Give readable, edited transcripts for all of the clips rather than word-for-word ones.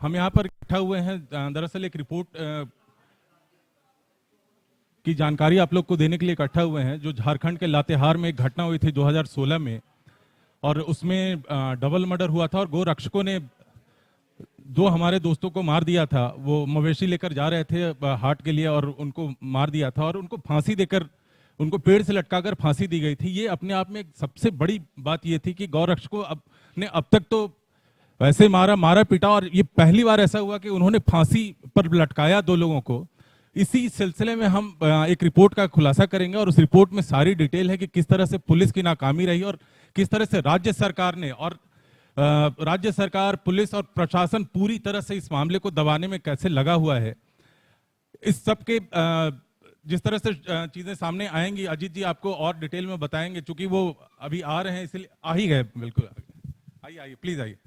हम यहाँ पर इकट्ठा हुए हैं दरअसल एक रिपोर्ट की जानकारी आप लोग को देने के लिए इकट्ठा हुए हैं, जो झारखंड के लातेहार में एक घटना हुई थी 2016 में। और उसमें डबल मर्डर हुआ था और गो रक्षकों ने दो हमारे दोस्तों को मार दिया था। वो मवेशी लेकर जा रहे थे हाट के लिए और उनको मार दिया था और उनको फांसी देकर, उनको पेड़ से लटकाकर फांसी दी गई थी। ये अपने आप में सबसे बड़ी बात ये थी कि गौ रक्षकों ने अब तक तो वैसे मारा मारा पीटा, और ये पहली बार ऐसा हुआ कि उन्होंने फांसी पर लटकाया दो लोगों को। इसी सिलसिले में हम एक रिपोर्ट का खुलासा करेंगे और उस रिपोर्ट में सारी डिटेल है कि किस तरह से पुलिस की नाकामी रही और किस तरह से राज्य सरकार ने और राज्य सरकार, पुलिस और प्रशासन पूरी तरह से इस मामले को दबाने में कैसे लगा हुआ है। इस सब के जिस तरह से चीजें सामने आएंगी, अजीत जी आपको और डिटेल में बताएंगे, चूंकि वो अभी आ रहे हैं, इसलिए आ ही गए। बिल्कुल आइए आइए, प्लीज आइए।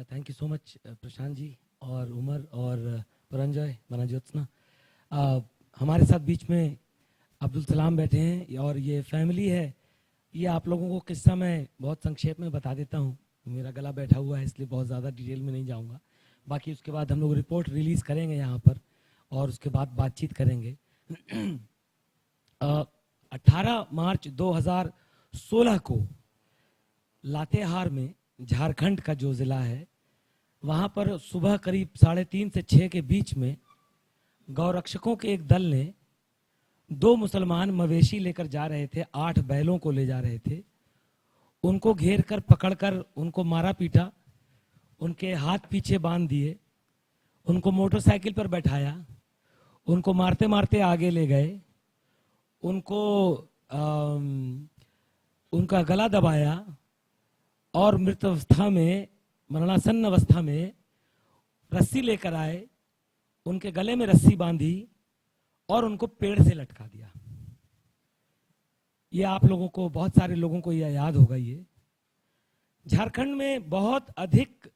Thank you so much Prashant ji और उमर और पुरंजय बनाज्योत्सना। हमारे साथ बीच में अब्दुल सलाम बैठे हैं और ये फैमिली है। ये आप लोगों को किस्सा मैं बहुत संक्षेप में बता देता हूँ, मेरा गला बैठा हुआ है इसलिए बहुत ज़्यादा डिटेल में नहीं जाऊँगा। बाकी उसके बाद हम लोग रिपोर्ट रिलीज़ करेंगे यहाँ पर और उसके बाद बातचीत करेंगे। 18 मार्च 2016 को लातेहार में, झारखंड का जो ज़िला है, वहाँ पर सुबह करीब 3:30 से 6 के बीच में गौरक्षकों के एक दल ने दो मुसलमान मवेशी लेकर जा रहे थे, 8 बैलों को ले जा रहे थे। उनको घेर कर पकड़कर उनको मारा पीटा, उनके हाथ पीछे बांध दिए, उनको मोटरसाइकिल पर बैठाया, उनको मारते मारते आगे ले गए, उनको उनका गला दबाया और मृत अवस्था में, मरणासन्न अवस्था में रस्सी लेकर आए, उनके गले में रस्सी बांधी और उनको पेड़ से लटका दिया। ये आप लोगों को, बहुत सारे लोगों को यह याद होगा। ये झारखंड में बहुत अधिक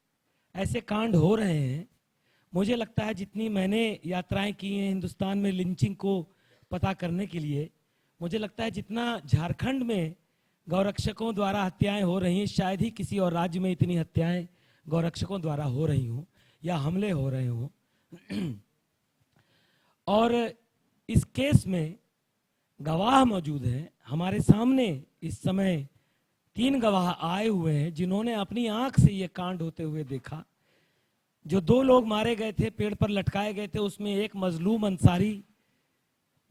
ऐसे कांड हो रहे हैं। मुझे लगता है जितनी मैंने यात्राएं की हैं हिंदुस्तान में लिंचिंग को पता करने के लिए, मुझे लगता है जितना झारखंड में गौरक्षकों द्वारा हत्याएं हो रही हैं, शायद ही किसी और राज्य में इतनी हत्याएं गौरक्षकों द्वारा हो रही हों या हमले हो रहे हों। और इस केस में गवाह मौजूद हैं हमारे सामने। इस समय 3 गवाह आए हुए हैं जिन्होंने अपनी आंख से ये कांड होते हुए देखा। जो 2 लोग मारे गए थे, पेड़ पर लटकाए गए थे, उसमें एक मजलूम अंसारी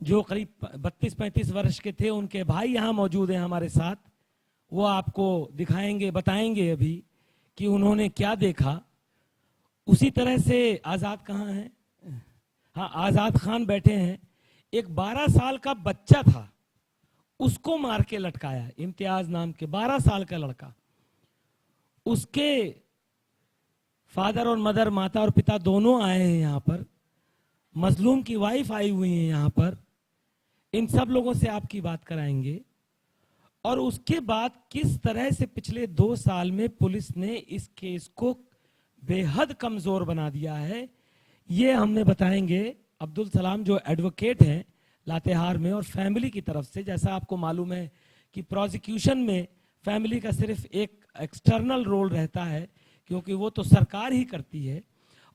जो करीब 32-35 वर्ष के थे, उनके भाई यहाँ मौजूद हैं हमारे साथ। वो आपको दिखाएंगे, बताएंगे अभी कि उन्होंने क्या देखा। उसी तरह से आज़ाद कहाँ हैं? हाँ, आज़ाद खान बैठे हैं। एक 12 साल का बच्चा था, उसको मार के लटकाया, इम्तियाज नाम के 12 साल का लड़का। उसके फादर और मदर, माता और पिता दोनों आए हैं यहाँ पर। मजलूम की वाइफ आई हुई है यहाँ पर। इन सब लोगों से आपकी बात कराएंगे। और उसके बाद किस तरह से पिछले 2 साल में पुलिस ने इस केस को बेहद कमजोर बना दिया है, ये हमने बताएंगे। अब्दुल सलाम जो एडवोकेट हैं लातेहार में और फैमिली की तरफ से, जैसा आपको मालूम है कि प्रोसिक्यूशन में फैमिली का सिर्फ एक एक्सटर्नल रोल रहता है, क्योंकि वो तो सरकार ही करती है।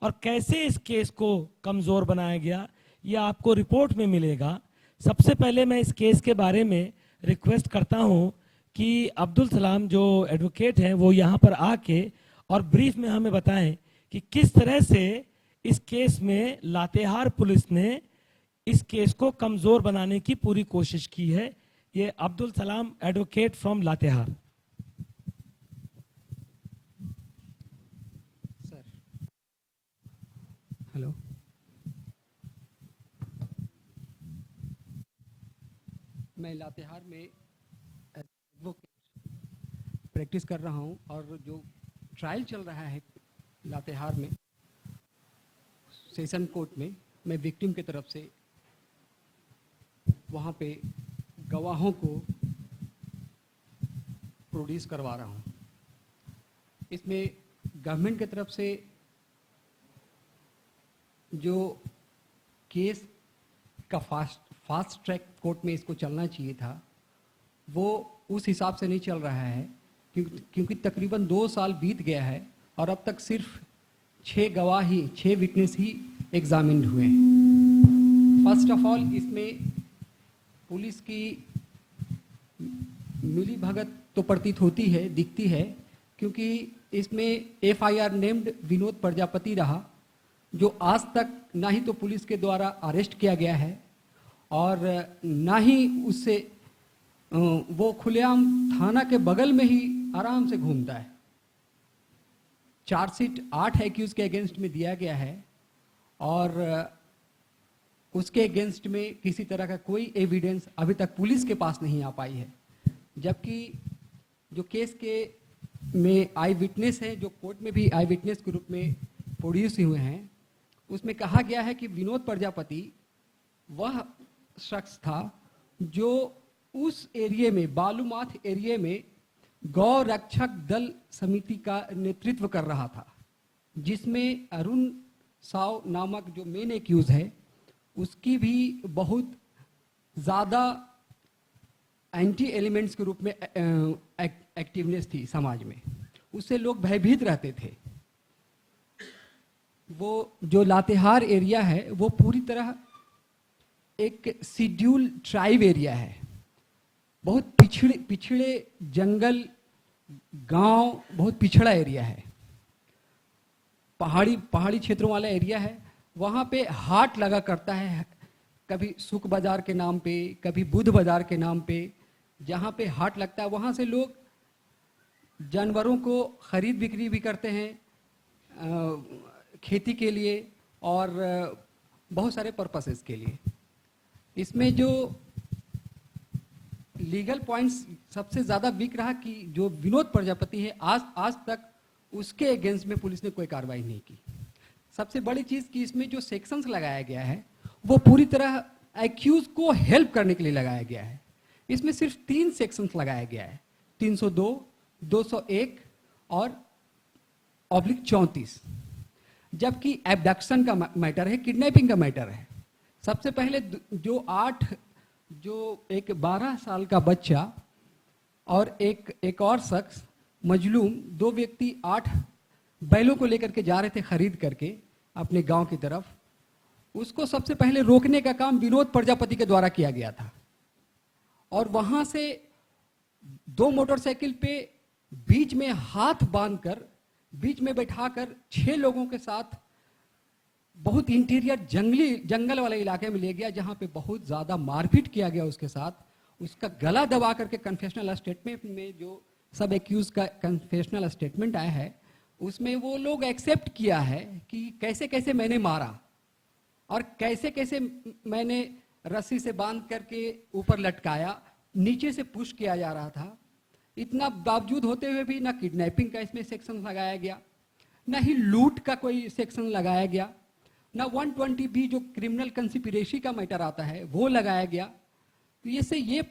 और कैसे इस केस को कमजोर बनाया गया, ये आपको रिपोर्ट में मिलेगा। सबसे पहले मैं इस केस के बारे में रिक्वेस्ट करता हूं कि अब्दुल सलाम जो एडवोकेट हैं वो यहाँ पर आके और ब्रीफ में हमें बताएं कि किस तरह से इस केस में लातेहार पुलिस ने इस केस को कमजोर बनाने की पूरी कोशिश की है। ये Abdul Salam, advocate from Latehar. Sir, hello. मैं लातेहार में प्रैक्टिस कर रहा हूं और जो ट्रायल चल रहा है लातेहार में सेशन कोर्ट में, मैं विक्टिम की तरफ से वहाँ पे गवाहों को प्रोड्यूस करवा रहा हूँ। इसमें गवर्नमेंट की तरफ से जो केस का फास्ट ट्रैक कोर्ट में इसको चलना चाहिए था, वो उस हिसाब से नहीं चल रहा है, क्योंकि तकरीबन 2 साल बीत गया है और अब तक सिर्फ 6 विटनेस ही एग्जामिन्ड हुए हैं। फर्स्ट ऑफ ऑल इसमें पुलिस की मिली भगत तो प्रतीत होती है, दिखती है, क्योंकि इसमें FIR नेम्ड विनोद प्रजापति रहा, जो आज तक ना ही तो पुलिस के द्वारा अरेस्ट किया गया है और ना ही उससे वो खुलेआम थाना के बगल में ही आराम से घूमता है। चार्जशीट 8 एक्यूज के अगेंस्ट में दिया गया है और उसके अगेंस्ट में किसी तरह का कोई एविडेंस अभी तक पुलिस के पास नहीं आ पाई है, जबकि जो केस के में आई विटनेस हैं, जो कोर्ट में भी आई विटनेस के रूप में प्रोड्यूस हुए हैं, उसमें कहा गया है कि विनोद प्रजापति वह शख्स था जो उस एरिया में, बालूमाथ एरिया में गौ रक्षक दल समिति का नेतृत्व कर रहा था, जिसमें अरुण साव नामक जो मेन एक्यूज है उसकी भी बहुत ज़्यादा एंटी एलिमेंट्स के रूप में एक्टिवनेस थी समाज में। उससे लोग भयभीत रहते थे। वो जो लातेहार एरिया है वो पूरी तरह एक शेड्यूल ट्राइब एरिया है, बहुत पिछड़े जंगल गांव, बहुत पिछड़ा एरिया है, पहाड़ी क्षेत्रों वाला एरिया है। वहाँ पे हाट लगा करता है, कभी सुख बाजार के नाम पे, कभी बुध बाजार के नाम पे। जहाँ पे हाट लगता है वहाँ से लोग जानवरों को खरीद बिक्री भी करते हैं, खेती के लिए और बहुत सारे पर्पसेस के लिए। इसमें जो लीगल पॉइंट्स सबसे ज़्यादा वीक रहा कि जो विनोद प्रजापति है, आज तक उसके अगेंस्ट में पुलिस ने कोई कार्रवाई नहीं की। सबसे बड़ी चीज़ कि इसमें जो सेक्शंस लगाया गया है वो पूरी तरह एक्यूज को हेल्प करने के लिए लगाया गया है। इसमें सिर्फ 3 सेक्शंस लगाया गया है, 302, 201 और /34, जबकि एब्डक्शन का मैटर है, किडनैपिंग का मैटर है। सबसे पहले जो एक 12 साल का बच्चा और एक और शख्स मजलूम, 2 व्यक्ति 8 बैलों को लेकर के जा रहे थे खरीद करके अपने गांव की तरफ। उसको सबसे पहले रोकने का काम विनोद प्रजापति के द्वारा किया गया था और वहां से 2 मोटरसाइकिल पे बीच में हाथ बांधकर, बीच में बैठाकर 6 लोगों के साथ बहुत इंटीरियर जंगल वाले इलाके में ले गया, जहां पे बहुत ज़्यादा मारपीट किया गया उसके साथ। उसका गला दबा करके कन्फेशनल स्टेटमेंट में, जो सब एक्यूज का कन्फेशनल स्टेटमेंट आया है, उसमें वो लोग एक्सेप्ट किया है कि कैसे कैसे मैंने मारा और कैसे कैसे मैंने रस्सी से बांध करके ऊपर लटकाया, नीचे से पुश किया जा रहा था। इतना बावजूद होते हुए भी ना किडनैपिंग का इसमें सेक्शन लगाया गया, ना ही लूट का कोई सेक्शन लगाया गया, ना 120B जो क्रिमिनल कंस्पिरेसी का मैटर आता है वो लगाया गया। तो ये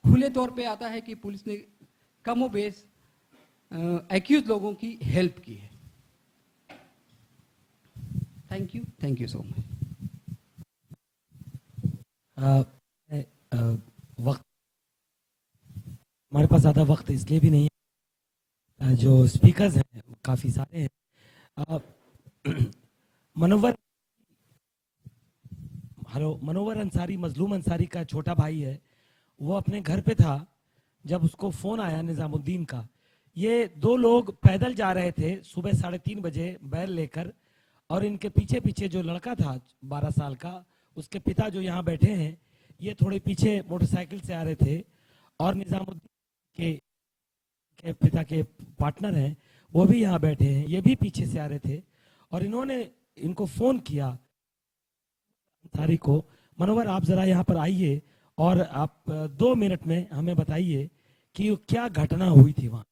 खुले तौर पे आता है कि पुलिस ने कमोबेश एक्यूज लोगों की हेल्प की है। Thank you so much. वक्त हमारे पास ज़्यादा वक्त इसलिए भी नहीं है, जो स्पीकर्स हैं काफ़ी सारे हैं। मनोवर अंसारी, मजलूम अंसारी का छोटा भाई है। वो अपने घर पे था जब उसको फ़ोन आया निज़ामुद्दीन का। ये 2 लोग पैदल जा रहे थे सुबह 3:30 बजे बैल लेकर, और इनके पीछे पीछे जो लड़का था 12 साल का, उसके पिता जो यहाँ बैठे हैं, ये थोड़े पीछे मोटरसाइकिल से आ रहे थे, और निज़ामुद्दीन के पिता के पार्टनर हैं वो भी यहाँ बैठे हैं, ये भी पीछे से आ रहे थे, और इन्होंने इनको फ़ोन किया अंसारी को। मनोवर, आप ज़रा यहाँ पर आइए और आप 2 मिनट में हमें बताइए कि क्या घटना हुई थी वहाँ।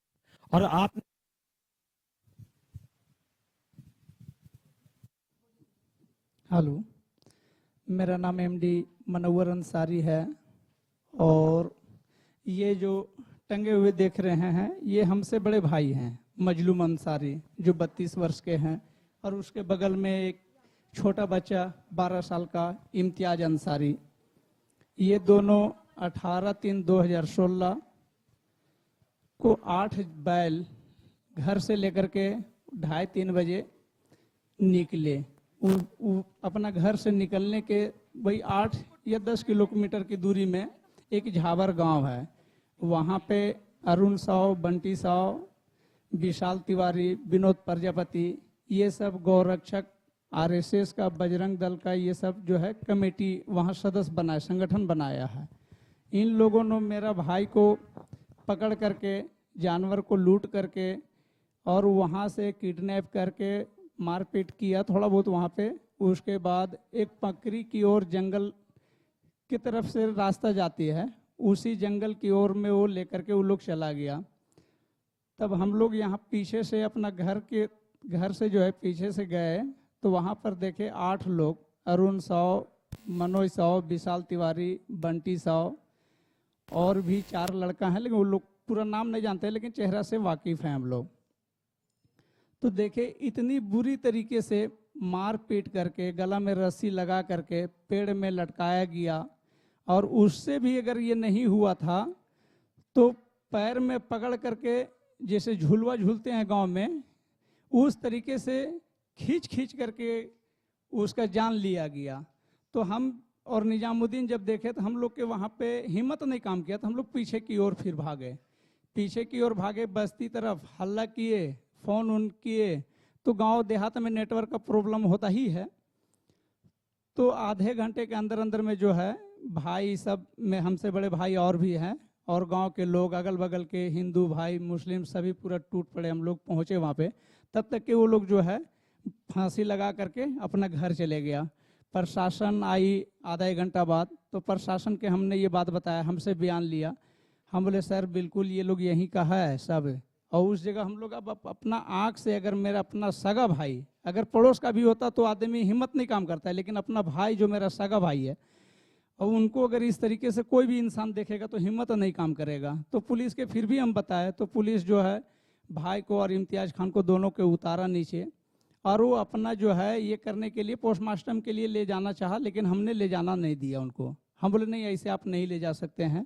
और आप हेलो, मेरा नाम MD मनोवर अंसारी है, और ये जो टंगे हुए देख रहे हैं ये हमसे बड़े भाई हैं, मजलूम अंसारी, जो 32 वर्ष के हैं, और उसके बगल में एक छोटा बच्चा 12 साल का इम्तियाज अंसारी। ये दोनों 18/3/2016 को 8 बैल घर से लेकर के 2:30-3 बजे निकले। अपना घर से निकलने के वही 8 या 10 किलोमीटर की दूरी में एक झावर गांव है, वहाँ पे अरुण साव, बंटी साव, विशाल तिवारी, विनोद प्रजापति, ये सब गौरक्षक, आरएसएस का, बजरंग दल का, ये सब जो है कमेटी वहाँ सदस्य बनाए, संगठन बनाया है। इन लोगों ने मेरा भाई को पकड़ करके, जानवर को लूट करके और वहाँ से किडनैप करके मारपीट किया थोड़ा बहुत वहाँ पे। उसके बाद एक पकरी की ओर जंगल की तरफ से रास्ता जाती है, उसी जंगल की ओर में वो लेकर के वो लोग चला गया। तब हम लोग यहाँ पीछे से अपना घर से जो है पीछे से गए तो वहाँ पर देखे 8 लोग, अरुण साव, मनोज साव, विशाल तिवारी, बंटी साव और भी 4 लड़का हैं, लेकिन वो लोग पूरा नाम नहीं जानते, लेकिन चेहरा से वाकिफ हैं हम लोग। तो देखे इतनी बुरी तरीके से मार पीट करके, गला में रस्सी लगा करके पेड़ में लटकाया गया। और उससे भी अगर ये नहीं हुआ था तो पैर में पकड़ करके, जैसे झुलवा झूलते हैं गांव में, उस तरीके से खींच खींच करके उसका जान लिया गया। तो हम और निजामुद्दीन जब देखे तो हम लोग के वहाँ पे हिम्मत नहीं काम किया, तो हम लोग पीछे की ओर फिर भागे, पीछे की ओर भागे, बस्ती तरफ हल्ला किए, फ़ोन उन किए। तो गांव देहात में नेटवर्क का प्रॉब्लम होता ही है। तो आधे घंटे के अंदर अंदर में जो है भाई सब में, हमसे बड़े भाई और भी हैं, और गांव के लोग, अगल बगल के हिंदू भाई, मुस्लिम, सभी पूरा टूट पड़े। हम लोग पहुँचे वहाँ पे, तब तक कि वो लोग जो है फांसी लगा करके अपना घर चले गया। प्रशासन आई आधा 1 घंटा बाद, तो प्रशासन के हमने ये बात बताया, हमसे बयान लिया। हम बोले सर बिल्कुल ये लोग यहीं का है सब, और उस जगह हम लोग अब अपना आँख से, अगर मेरा अपना सगा भाई, अगर पड़ोस का भी होता तो आदमी हिम्मत नहीं काम करता है, लेकिन अपना भाई जो मेरा सगा भाई है, और उनको अगर इस तरीके से कोई भी इंसान देखेगा तो हिम्मत नहीं काम करेगा। तो पुलिस के फिर भी हम बताए, तो पुलिस जो है भाई को और इम्तियाज खान को दोनों के उतारा नीचे, और वो अपना जो है ये करने के लिए पोस्टमार्टम के लिए ले जाना चाहा, लेकिन हमने ले जाना नहीं दिया उनको। हम बोले नहीं, ऐसे आप नहीं ले जा सकते हैं।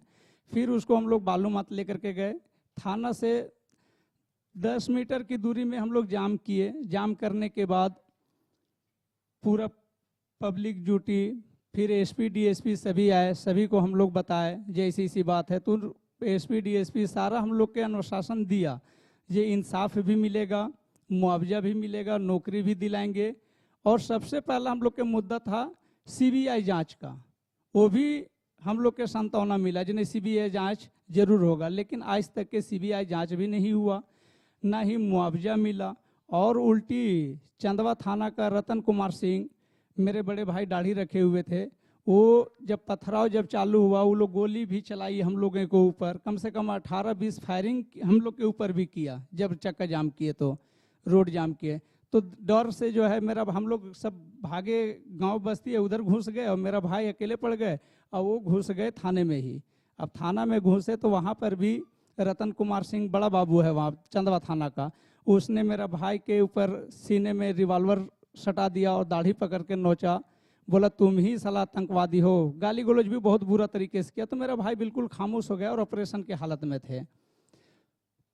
फिर उसको हम लोग बालूमात लेकर के गए, थाना से 10 मीटर की दूरी में हम लोग जाम किए। जाम करने के बाद पूरा पब्लिक ड्यूटी, फिर एसपी डीएसपी सभी आए, सभी को हम लोग बताए जैसी इसी बात है। तो एसपी डीएसपी सारा हम लोग के अनुशासन दिया, ये इंसाफ भी मिलेगा, मुआवजा भी मिलेगा, नौकरी भी दिलाएंगे। और सबसे पहला हम लोग के मुद्दा था सीबीआई जांच का, वो भी हम लोग के सांत्वना मिला, जिन्हें सीबीआई जांच जरूर होगा, लेकिन आज तक के सीबीआई जांच भी नहीं हुआ, ना ही मुआवजा मिला। और उल्टी चंदवा थाना का रतन कुमार सिंह, मेरे बड़े भाई दाढ़ी रखे हुए थे, वो जब पथराव जब चालू हुआ, वो लोग गोली भी चलाई हम लोगों के ऊपर, कम से कम 18-20 फायरिंग हम लोग के ऊपर भी किया। जब चक्का जाम किए तो रोड जाम किए, तो डर से जो है मेरा, हम लोग सब भागे, गांव बस्ती है उधर घुस गए, और मेरा भाई अकेले पड़ गए, और वो घुस गए थाने में ही। अब थाना में घुसे तो वहाँ पर भी रतन कुमार सिंह, बड़ा बाबू है वहाँ चंदवा थाना का, उसने मेरा भाई के ऊपर सीने में रिवॉल्वर सटा दिया और दाढ़ी पकड़ के नोचा, बोला तुम ही साला आतंकवादी हो, गाली गलौज भी बहुत बुरा तरीके से किया। तो मेरा भाई बिल्कुल खामोश हो गया और ऑपरेशन के हालत में थे।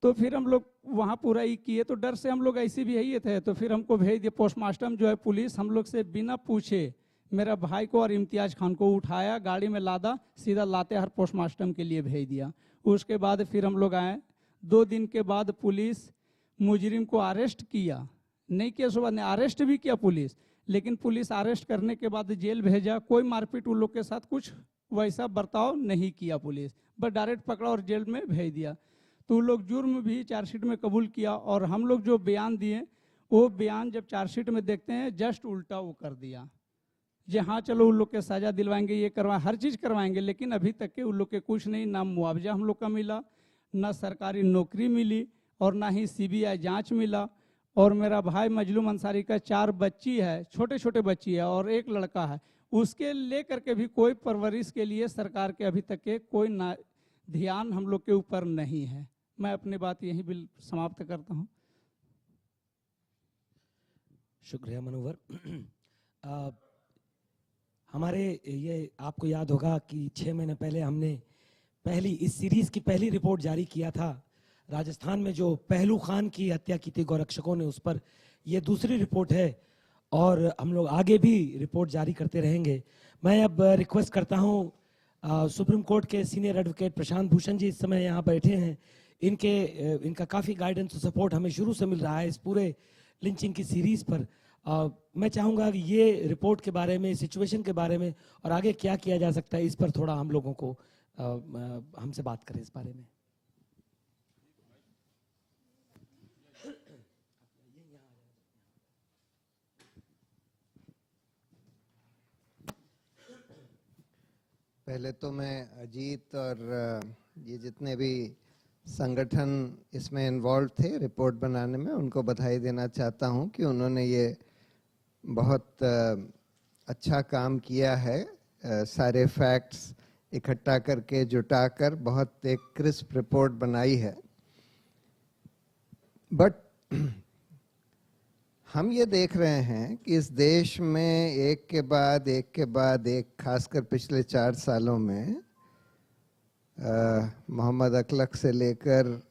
तो फिर हम लोग वहाँ पूरा ही किए, तो डर से हम लोग ऐसे भी यही थे। तो फिर हमको भेज दिया पोस्टमार्टम, जो है पुलिस हम लोग से बिना पूछे मेरा भाई को और इम्तियाज खान को उठाया, गाड़ी में लादा, सीधा लातेहार पोस्टमार्टम के लिए भेज दिया। उसके बाद फिर हम लोग आए, 2 दिन के बाद पुलिस मुजरिम को अरेस्ट किया, नहीं किया सुबह ने अरेस्ट भी किया पुलिस, लेकिन पुलिस अरेस्ट करने के बाद जेल भेजा। कोई मारपीट उन लोग के साथ कुछ वैसा बर्ताव नहीं किया पुलिस, बस डायरेक्ट पकड़ा और जेल में भेज दिया। तो उन लोग जुर्म भी चार्जशीट में कबूल किया, और हम लोग जो बयान दिए वो बयान जब चार्जशीट में देखते हैं जस्ट उल्टा वो कर दिया, जी हाँ चलो उन लोग के सजा दिलवाएंगे, ये करवाएं, हर चीज़ करवाएंगे, लेकिन अभी तक के उन लोग के कुछ नहीं, ना मुआवजा हम लोग का मिला, ना सरकारी नौकरी मिली, और ना ही सीबीआई जांच मिला। और मेरा भाई मजलूम अंसारी का 4 बच्ची है, छोटे छोटे बच्ची है, और 1 लड़का है, उसके लेकर के भी कोई परवरिश के लिए सरकार के अभी तक के कोई ना ध्यान हम लोग के ऊपर नहीं है। मैं अपनी बात यहीं भी समाप्त करता हूँ। शुक्रिया मनोवर। हमारे ये आपको याद होगा कि 6 महीने पहले हमने इस सीरीज की पहली रिपोर्ट जारी किया था। राजस्थान में जो पहलू खान की हत्या की थी गौरक्षकों ने, उस पर ये दूसरी रिपोर्ट है और हम लोग आगे भी रिपोर्ट जारी करते रहेंगे। मैं अब रिक्वेस्ट करता हूँ सुप्रीम कोर्ट के सीनियर एडवोकेट प्रशांत भूषण जी इस समय यहाँ बैठे हैं। इनका काफ़ी गाइडेंस और सपोर्ट हमें शुरू से मिल रहा है इस पूरे लिंचिंग की सीरीज पर। मैं चाहूँगा कि ये रिपोर्ट के बारे में, सिचुएशन के बारे में और आगे क्या किया जा सकता है, इस पर थोड़ा हम लोगों को हमसे बात करें इस बारे में। पहले तो मैं अजीत और ये जितने भी संगठन इसमें इन्वॉल्व थे रिपोर्ट बनाने में, उनको बधाई देना चाहता हूं कि उन्होंने ये बहुत अच्छा काम किया है। सारे फैक्ट्स इकट्ठा करके जुटाकर बहुत एक क्रिस्प रिपोर्ट बनाई है। बट हम ये देख रहे हैं कि इस देश में एक के बाद एक, खासकर पिछले 4 सालों में मोहम्मद अकलक से लेकर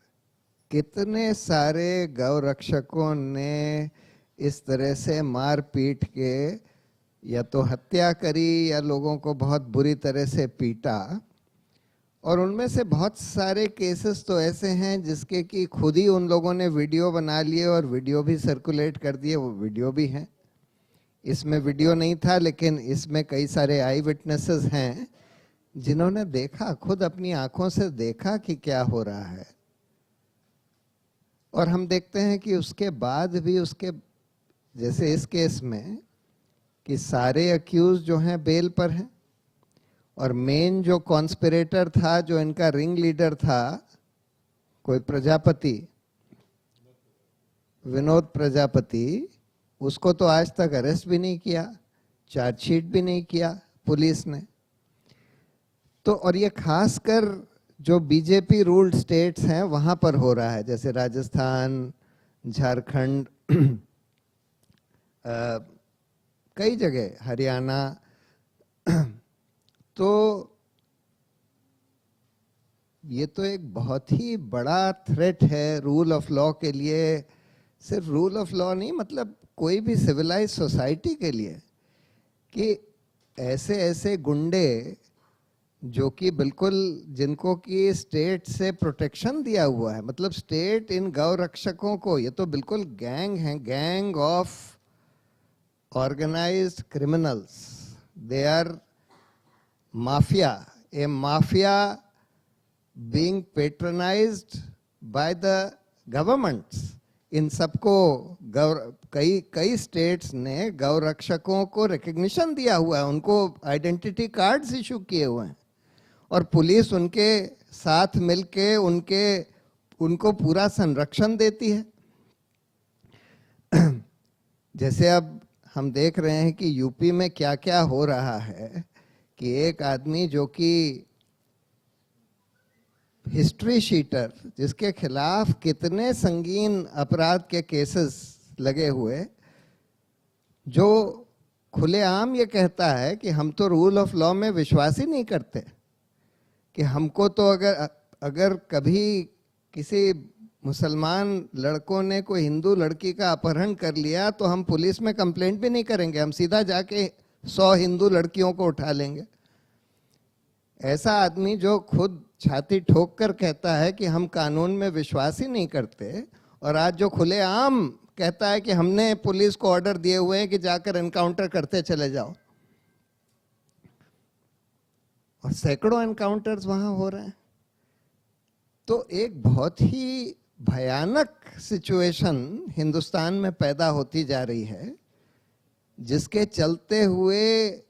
कितने सारे गौ रक्षकों ने इस तरह से मार पीट के या तो हत्या करी या लोगों को बहुत बुरी तरह से पीटा। और उनमें से बहुत सारे केसेस तो ऐसे हैं जिसके कि खुद ही उन लोगों ने वीडियो बना लिए और वीडियो भी सर्कुलेट कर दिए, वो वीडियो भी हैं। इसमें वीडियो नहीं था लेकिन इसमें कई सारे आई विटनेसेस हैं जिन्होंने देखा, खुद अपनी आंखों से देखा कि क्या हो रहा है। और हम देखते हैं कि उसके बाद भी उसके जैसे इस केस में कि सारे अक्यूज जो हैं बेल पर हैं और मेन जो कॉन्स्पिरेटर था, जो इनका रिंग लीडर था, कोई प्रजापति, विनोद प्रजापति, उसको तो आज तक अरेस्ट भी नहीं किया, चार्जशीट भी नहीं किया पुलिस ने। तो और ये खासकर जो बीजेपी रूल्ड स्टेट्स हैं वहां पर हो रहा है, जैसे राजस्थान, झारखंड, कई जगह, हरियाणा। तो ये तो एक बहुत ही बड़ा थ्रेट है रूल ऑफ लॉ के लिए। सिर्फ रूल ऑफ लॉ नहीं, मतलब कोई भी सिविलाइज सोसाइटी के लिए, कि ऐसे ऐसे गुंडे जो कि बिल्कुल जिनको कि स्टेट से प्रोटेक्शन दिया हुआ है, मतलब स्टेट इन गौ रक्षकों को, ये तो बिल्कुल गैंग है, gang of organized criminals. They are mafia, a mafia being patronized by the governments। इन सबको कई स्टेट्स ने गौ रक्षकों को रिकग्निशन दिया हुआ है, उनको आइडेंटिटी कार्ड्स इशू किए हुए हैं और पुलिस उनके साथ मिलके उनको पूरा संरक्षण देती है। जैसे अब हम देख रहे हैं कि यूपी में क्या क्या हो रहा है कि एक आदमी जो कि हिस्ट्री शीटर, जिसके खिलाफ कितने संगीन अपराध के केसेस लगे हुए, जो खुलेआम ये कहता है कि हम तो रूल ऑफ लॉ में विश्वास ही नहीं करते, कि हमको तो अगर कभी किसी मुसलमान लड़कों ने कोई हिंदू लड़की का अपहरण कर लिया तो हम पुलिस में कंप्लेंट भी नहीं करेंगे, हम सीधा जाके 100 हिंदू लड़कियों को उठा लेंगे। ऐसा आदमी जो खुद छाती ठोक कर कहता है कि हम कानून में विश्वास ही नहीं करते, और आज जो खुलेआम कहता है कि हमने पुलिस को ऑर्डर दिए हुए हैं कि जाकर एनकाउंटर करते चले जाओ, और सैकड़ों एनकाउंटर्स वहां हो रहे हैं। तो एक बहुत ही भयानक सिचुएशन हिंदुस्तान में पैदा होती जा रही है, जिसके चलते हुए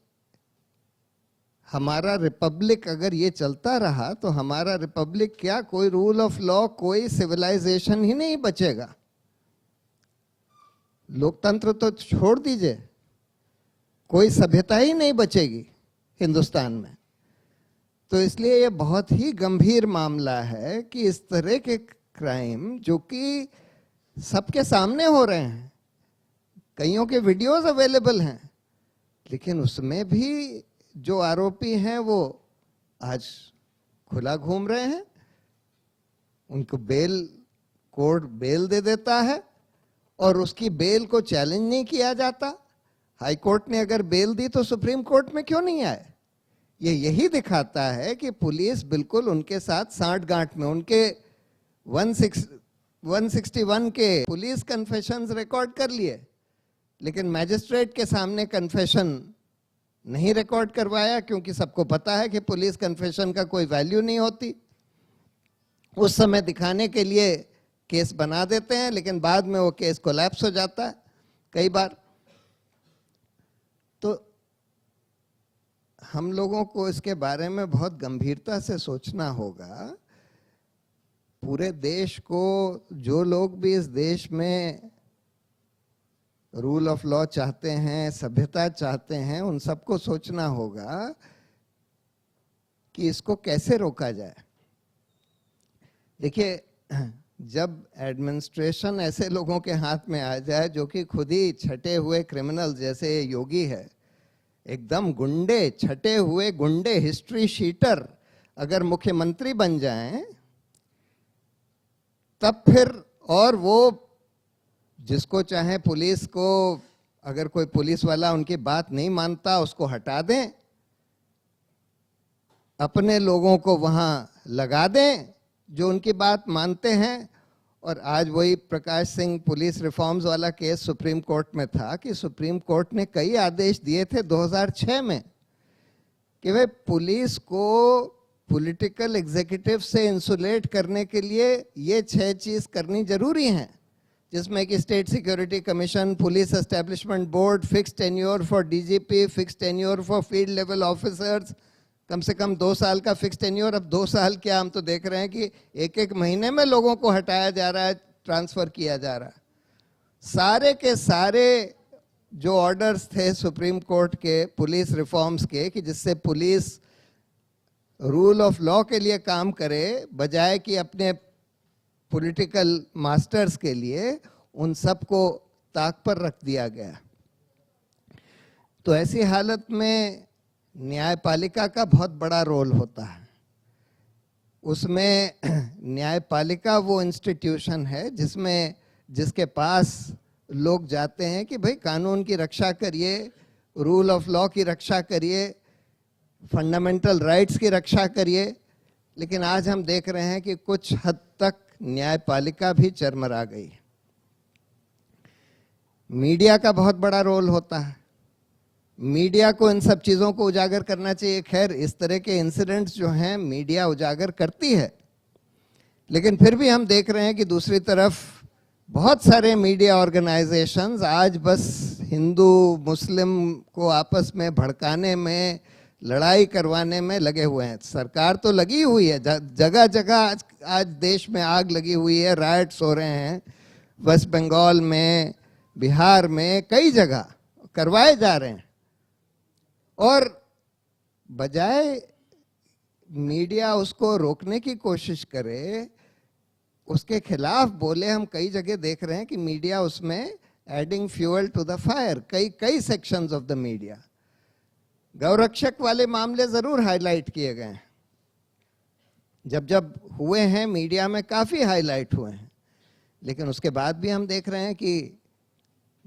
हमारा रिपब्लिक, अगर ये चलता रहा तो हमारा रिपब्लिक क्या, कोई रूल ऑफ लॉ, कोई सिविलाइजेशन ही नहीं बचेगा। लोकतंत्र तो छोड़ दीजिए, कोई सभ्यता ही नहीं बचेगी हिंदुस्तान में। तो इसलिए ये बहुत ही गंभीर मामला है कि इस तरह के क्राइम जो कि सबके सामने हो रहे हैं, कईयों के वीडियोस अवेलेबल हैं, लेकिन उसमें भी जो आरोपी हैं वो आज खुला घूम रहे हैं, उनको कोर्ट बेल दे देता है और उसकी बेल को चैलेंज नहीं किया जाता। हाई कोर्ट ने अगर बेल दी तो सुप्रीम कोर्ट में क्यों नहीं आए? ये यही दिखाता है कि पुलिस बिल्कुल उनके साथ सांठ-गांठ में, उनके 161 के पुलिस कन्फेशंस रिकॉर्ड कर लिए, लेकिन मैजिस्ट्रेट के सामने कन्फेशन नहीं रिकॉर्ड करवाया, क्योंकि सबको पता है कि पुलिस कन्फेशन का कोई वैल्यू नहीं होती। उस समय दिखाने के लिए केस बना देते हैं, लेकिन बाद में वो केस कोलैप्स हो जाता है कई बार। तो हम लोगों को इसके बारे में बहुत गंभीरता से सोचना होगा। पूरे देश को, जो लोग भी इस देश में रूल ऑफ लॉ चाहते हैं, सभ्यता चाहते हैं, उन सबको सोचना होगा कि इसको कैसे रोका जाए। देखिए, जब एडमिनिस्ट्रेशन ऐसे लोगों के हाथ में आ जाए जो कि खुद ही छटे हुए क्रिमिनल, जैसे योगी है, एकदम गुंडे, छटे हुए गुंडे, हिस्ट्री शीटर अगर मुख्यमंत्री बन जाएं, तब फिर, और वो जिसको चाहे पुलिस को, अगर कोई पुलिस वाला उनकी बात नहीं मानता उसको हटा दें, अपने लोगों को वहां लगा दें जो उनकी बात मानते हैं। और आज वही प्रकाश सिंह पुलिस रिफॉर्म्स वाला केस सुप्रीम कोर्ट में था कि सुप्रीम कोर्ट ने कई आदेश दिए थे 2006 में कि भाई पुलिस को पॉलिटिकल एग्जीक्यूटिव से इंसुलेट करने के लिए ये 6 चीज करनी जरूरी हैं, जिसमें कि state security commission, police establishment board, fix tenure for DGP, fix tenure for field level officers, कम से कम 2 साल का फिक्स टेन्योर। अब 2 साल क्या, हम तो देख रहे हैं कि एक महीने में लोगों को हटाया जा रहा है, ट्रांसफर किया जा रहा है। सारे के सारे जो ऑर्डर्स थे सुप्रीम कोर्ट के पुलिस रिफॉर्म्स के, कि जिससे पुलिस रूल ऑफ लॉ के लिए काम करे बजाय कि अपने पॉलिटिकल मास्टर्स के लिए, उन सबको ताक पर रख दिया गया। तो ऐसी हालत में न्यायपालिका का बहुत बड़ा रोल होता है। उसमें न्यायपालिका वो इंस्टीट्यूशन है जिसमें, जिसके पास लोग जाते हैं कि भाई कानून की रक्षा करिए, रूल ऑफ लॉ की रक्षा करिए, फंडामेंटल राइट्स की रक्षा करिए। लेकिन आज हम देख रहे हैं कि कुछ हद तक न्यायपालिका भी चरमरा गई। मीडिया का बहुत बड़ा रोल होता है। मीडिया को इन सब चीज़ों को उजागर करना चाहिए। खैर, इस तरह के इंसिडेंट्स जो हैं मीडिया उजागर करती है, लेकिन फिर भी हम देख रहे हैं कि दूसरी तरफ बहुत सारे मीडिया ऑर्गेनाइजेशंस आज बस हिंदू मुस्लिम को आपस में भड़काने में, लड़ाई करवाने में लगे हुए हैं। सरकार तो लगी हुई है, जगह जगह आज देश में आग लगी हुई है, राइट्स हो रहे हैं, वेस्ट बंगाल में, बिहार में, कई जगह करवाए जा रहे हैं। और बजाय मीडिया उसको रोकने की कोशिश करे, उसके खिलाफ बोले, हम कई जगह देख रहे हैं कि मीडिया उसमें adding fuel to the fire, कई सेक्शंस ऑफ द मीडिया। गौरक्षक वाले मामले जरूर हाईलाइट किए गए हैं, जब हुए हैं मीडिया में काफी हाईलाइट हुए हैं, लेकिन उसके बाद भी हम देख रहे हैं कि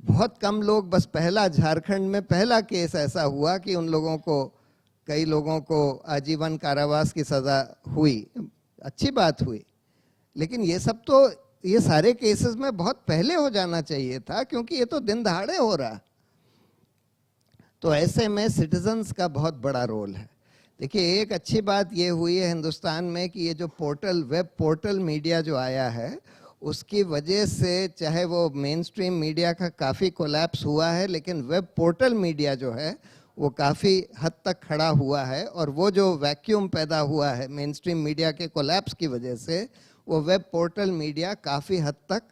बहुत कम लोग, बस पहला झारखंड में पहला केस ऐसा हुआ कि उन लोगों को, कई लोगों को आजीवन कारावास की सजा हुई, अच्छी बात हुई। लेकिन ये सब तो, ये सारे केसेस में बहुत पहले हो जाना चाहिए था, क्योंकि ये तो दिन दहाड़े हो रहा। तो ऐसे में सिटीजन्स का बहुत बड़ा रोल है। देखिए, एक अच्छी बात ये हुई है हिंदुस्तान में कि ये जो पोर्टल, वेब पोर्टल मीडिया जो आया है, उसकी वजह से, चाहे वो मेन स्ट्रीम मीडिया का काफ़ी कोलैप्स हुआ है, लेकिन वेब पोर्टल मीडिया जो है वो काफ़ी हद तक खड़ा हुआ है। और वो जो वैक्यूम पैदा हुआ है मेन स्ट्रीम मीडिया के कोलैप्स की वजह से, वो वेब पोर्टल मीडिया काफ़ी हद तक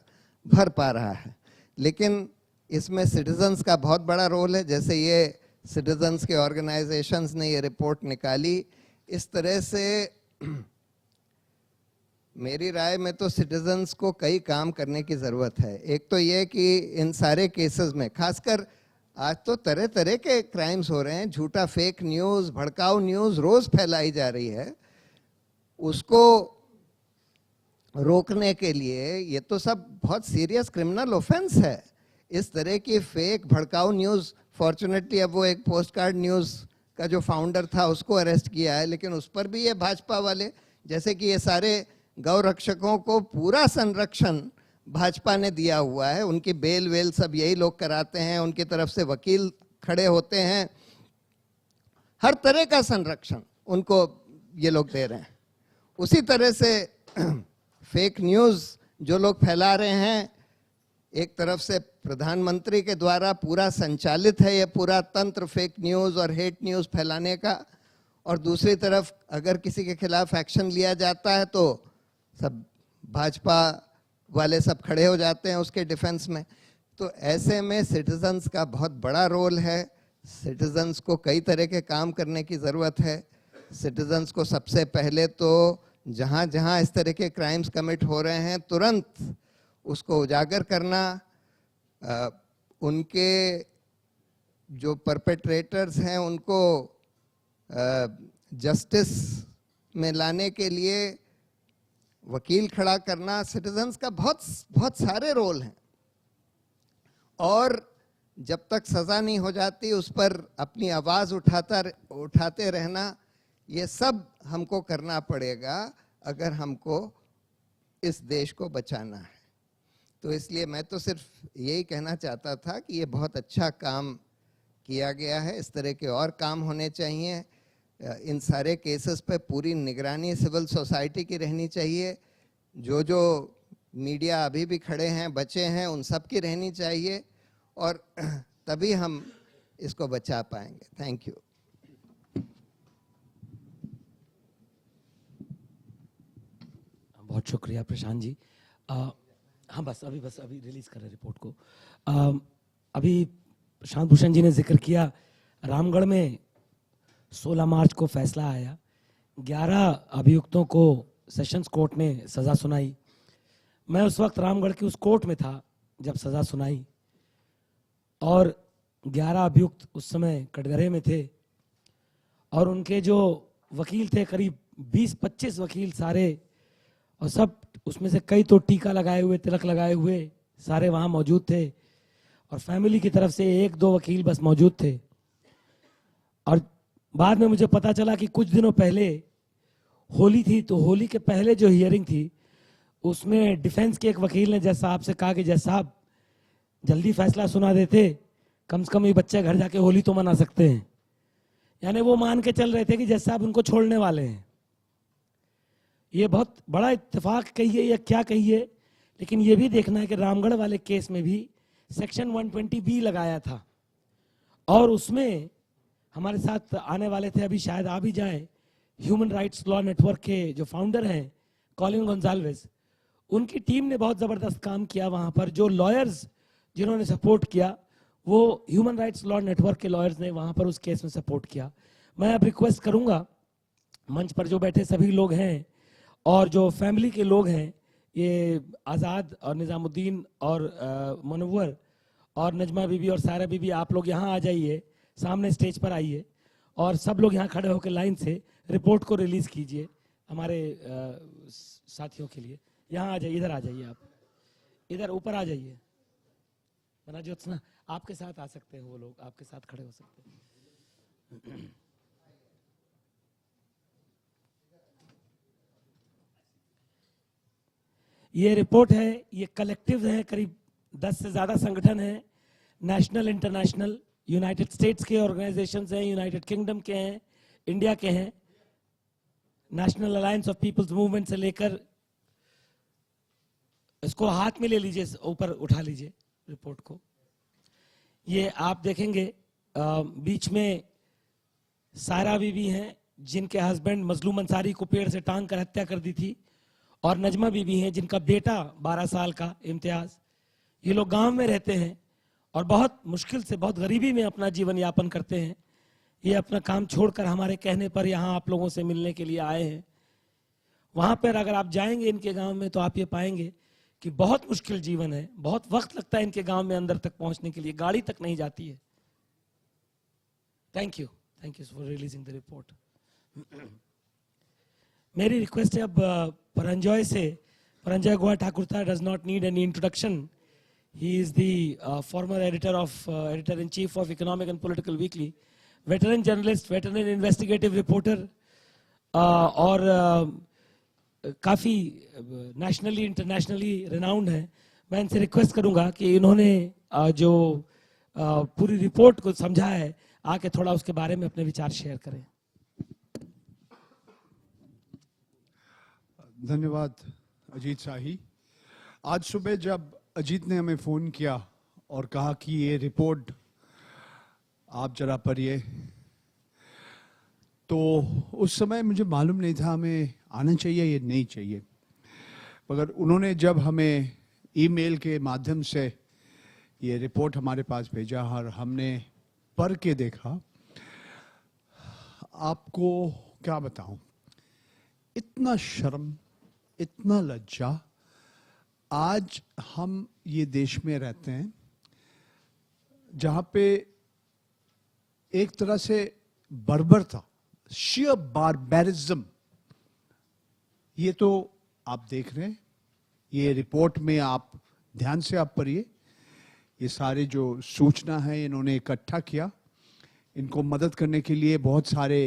भर पा रहा है। लेकिन इसमें सिटीजन्स का बहुत बड़ा रोल है। जैसे ये सिटीजन्स के ऑर्गेनाइजेशंस ने ये रिपोर्ट निकाली, इस तरह से मेरी राय में तो सिटीजन्स को कई काम करने की ज़रूरत है। एक तो ये कि इन सारे केसेस में, खासकर आज तो तरह तरह के क्राइम्स हो रहे हैं, झूठा फेक न्यूज, भड़काऊ न्यूज रोज फैलाई जा रही है। उसको रोकने के लिए ये तो सब बहुत सीरियस क्रिमिनल ऑफेंस है। इस तरह की फेक भड़काऊ न्यूज, फॉर्चुनेटली अब वो एक पोस्ट कार्ड न्यूज का जो फाउंडर था उसको अरेस्ट किया है, लेकिन उस पर भी ये भाजपा वाले, जैसे कि ये सारे गौ रक्षकों को पूरा संरक्षण भाजपा ने दिया हुआ है, उनकी बेल वेल सब यही लोग कराते हैं, उनकी तरफ से वकील खड़े होते हैं, हर तरह का संरक्षण उनको ये लोग दे रहे हैं। उसी तरह से फेक न्यूज जो लोग फैला रहे हैं, एक तरफ से प्रधानमंत्री के द्वारा पूरा संचालित है ये पूरा तंत्र फेक न्यूज और हेट न्यूज फैलाने का, और दूसरी तरफ अगर किसी के खिलाफ एक्शन लिया जाता है तो सब भाजपा वाले सब खड़े हो जाते हैं उसके डिफेंस में। तो ऐसे में सिटीजन्स का बहुत बड़ा रोल है। सिटीजन्स को कई तरह के काम करने की ज़रूरत है। सिटीजन्स को सबसे पहले तो जहाँ जहाँ इस तरह के क्राइम्स कमिट हो रहे हैं तुरंत उसको उजागर करना, उनके जो परपेट्रेटर्स हैं उनको जस्टिस में लाने के लिए वकील खड़ा करना। सिटीजन्स का बहुत सारे रोल हैं, और जब तक सज़ा नहीं हो जाती उस पर अपनी आवाज़ उठाते रहना, ये सब हमको करना पड़ेगा अगर हमको इस देश को बचाना है। तो इसलिए मैं तो सिर्फ यही कहना चाहता था कि ये बहुत अच्छा काम किया गया है, इस तरह के और काम होने चाहिए। इन सारे केसेस पे पूरी निगरानी सिविल सोसाइटी की रहनी चाहिए। जो जो मीडिया अभी भी खड़े हैं, बचे हैं, उन सब की रहनी चाहिए, और तभी हम इसको बचा पाएंगे। Thank you. बहुत शुक्रिया प्रशांत जी। हाँ बस अभी रिलीज कर रहे रिपोर्ट को। अभी प्रशांत भूषण जी ने जिक्र किया, रामगढ़ में 16 मार्च को फैसला आया, 11 अभियुक्तों को सेशंस कोर्ट ने सज़ा सुनाई। मैं उस वक्त रामगढ़ की उस कोर्ट में था जब सज़ा सुनाई, और 11 अभियुक्त उस समय कटघरे में थे, और उनके जो वकील थे करीब 20-25 वकील सारे, और सब उसमें से कई तो टीका लगाए हुए, तिलक लगाए हुए सारे वहाँ मौजूद थे, और फैमिली की तरफ से 1-2 वकील बस मौजूद थे। और बाद में मुझे पता चला कि कुछ दिनों पहले होली थी, तो होली के पहले जो हियरिंग थी उसमें डिफेंस के एक वकील ने जज साहब से कहा कि जज साहब जल्दी फैसला सुना देते, कम से कम ये बच्चे घर जाके होली तो मना सकते हैं। यानी वो मान के चल रहे थे कि जज साहब उनको छोड़ने वाले हैं। ये बहुत बड़ा इत्तेफाक कहिए या क्या कहिए, लेकिन ये भी देखना है कि रामगढ़ वाले केस में भी सेक्शन 120B लगाया था, और उसमें हमारे साथ आने वाले थे, अभी शायद आ भी जाए, ह्यूमन राइट्स लॉ नेटवर्क के जो फाउंडर हैं कॉलिन गोंजाल्वेस, उनकी टीम ने बहुत ज़बरदस्त काम किया वहाँ पर। जो लॉयर्स जिन्होंने सपोर्ट किया वो ह्यूमन राइट्स लॉ नेटवर्क के लॉयर्स ने वहाँ पर उस केस में सपोर्ट किया। मैं अब रिक्वेस्ट करूँगा मंच पर जो बैठे सभी लोग हैं और जो फैमिली के लोग हैं, ये आज़ाद और निज़ामुद्दीन और मुनव्वर और नजमा बीबी और सारा बीबी, आप लोग यहाँ आ जाइए, सामने स्टेज पर आइए, और सब लोग यहाँ खड़े होकर लाइन से रिपोर्ट को रिलीज़ कीजिए हमारे साथियों के लिए। यहाँ आ जाइए, इधर आ जाइए, आप इधर ऊपर आ जाइए। मना ज्योत्सना आपके साथ आ सकते हैं, वो लोग आपके साथ खड़े हो सकते हैं। ये रिपोर्ट है, ये कलेक्टिव है, करीब 10 से ज़्यादा संगठन हैं, नेशनल, इंटरनेशनल, यूनाइटेड स्टेट्स के ऑर्गेनाइजेशंस हैं, यूनाइटेड किंगडम के हैं, इंडिया के हैं, national alliance of people's movement से लेकर, इसको हाथ में ले लीजिए, ऊपर उठा लीजिए रिपोर्ट को। ये आप देखेंगे बीच में सारा बीबी हैं जिनके हस्बैंड मजलूम अंसारी को पेड़ से टांग कर हत्या कर दी थी, और नजमा बीबी हैं जिनका बेटा 12 साल का इम्तियाज। ये लोग गांव में रहते हैं और बहुत मुश्किल से, बहुत गरीबी में अपना जीवन यापन करते हैं। ये अपना काम छोड़कर हमारे कहने पर यहाँ आप लोगों से मिलने के लिए आए हैं। वहाँ पर अगर आप जाएंगे इनके गांव में तो आप ये पाएंगे कि बहुत मुश्किल जीवन है, बहुत वक्त लगता है इनके गांव में अंदर तक पहुँचने के लिए, गाड़ी तक नहीं जाती है। Thank you for releasing the report. मेरी रिक्वेस्ट है अब परंजॉय से, Paranjoy Guha Thakurta does not need any introduction. He is the former editor in chief of Economic and Political Weekly, veteran journalist, veteran investigative reporter, और काफ़ी नेशनली इंटरनेशनली रिनाउंड है। मैं इनसे request करूंगा कि इन्होंने जो पूरी रिपोर्ट को समझा है, आके थोड़ा उसके बारे में अपने विचार शेयर करें। धन्यवाद अजीत शाही। आज सुबह जब अजीत ने हमें फ़ोन किया और कहा कि ये रिपोर्ट आप जरा पढ़िए, तो उस समय मुझे मालूम नहीं था हमें आना चाहिए या नहीं चाहिए, मगर उन्होंने जब हमें ईमेल के माध्यम से ये रिपोर्ट हमारे पास भेजा और हमने पढ़ के देखा, आपको क्या बताऊं, इतना शर्म, इतना लज्जा। आज हम ये देश में रहते हैं जहां पे एक तरह से बर्बरता, sheer barbarism, ये तो आप देख रहे हैं। ये रिपोर्ट में आप ध्यान से आप पढ़िए, ये सारे जो सूचना है इन्होंने इकट्ठा किया। इनको मदद करने के लिए बहुत सारे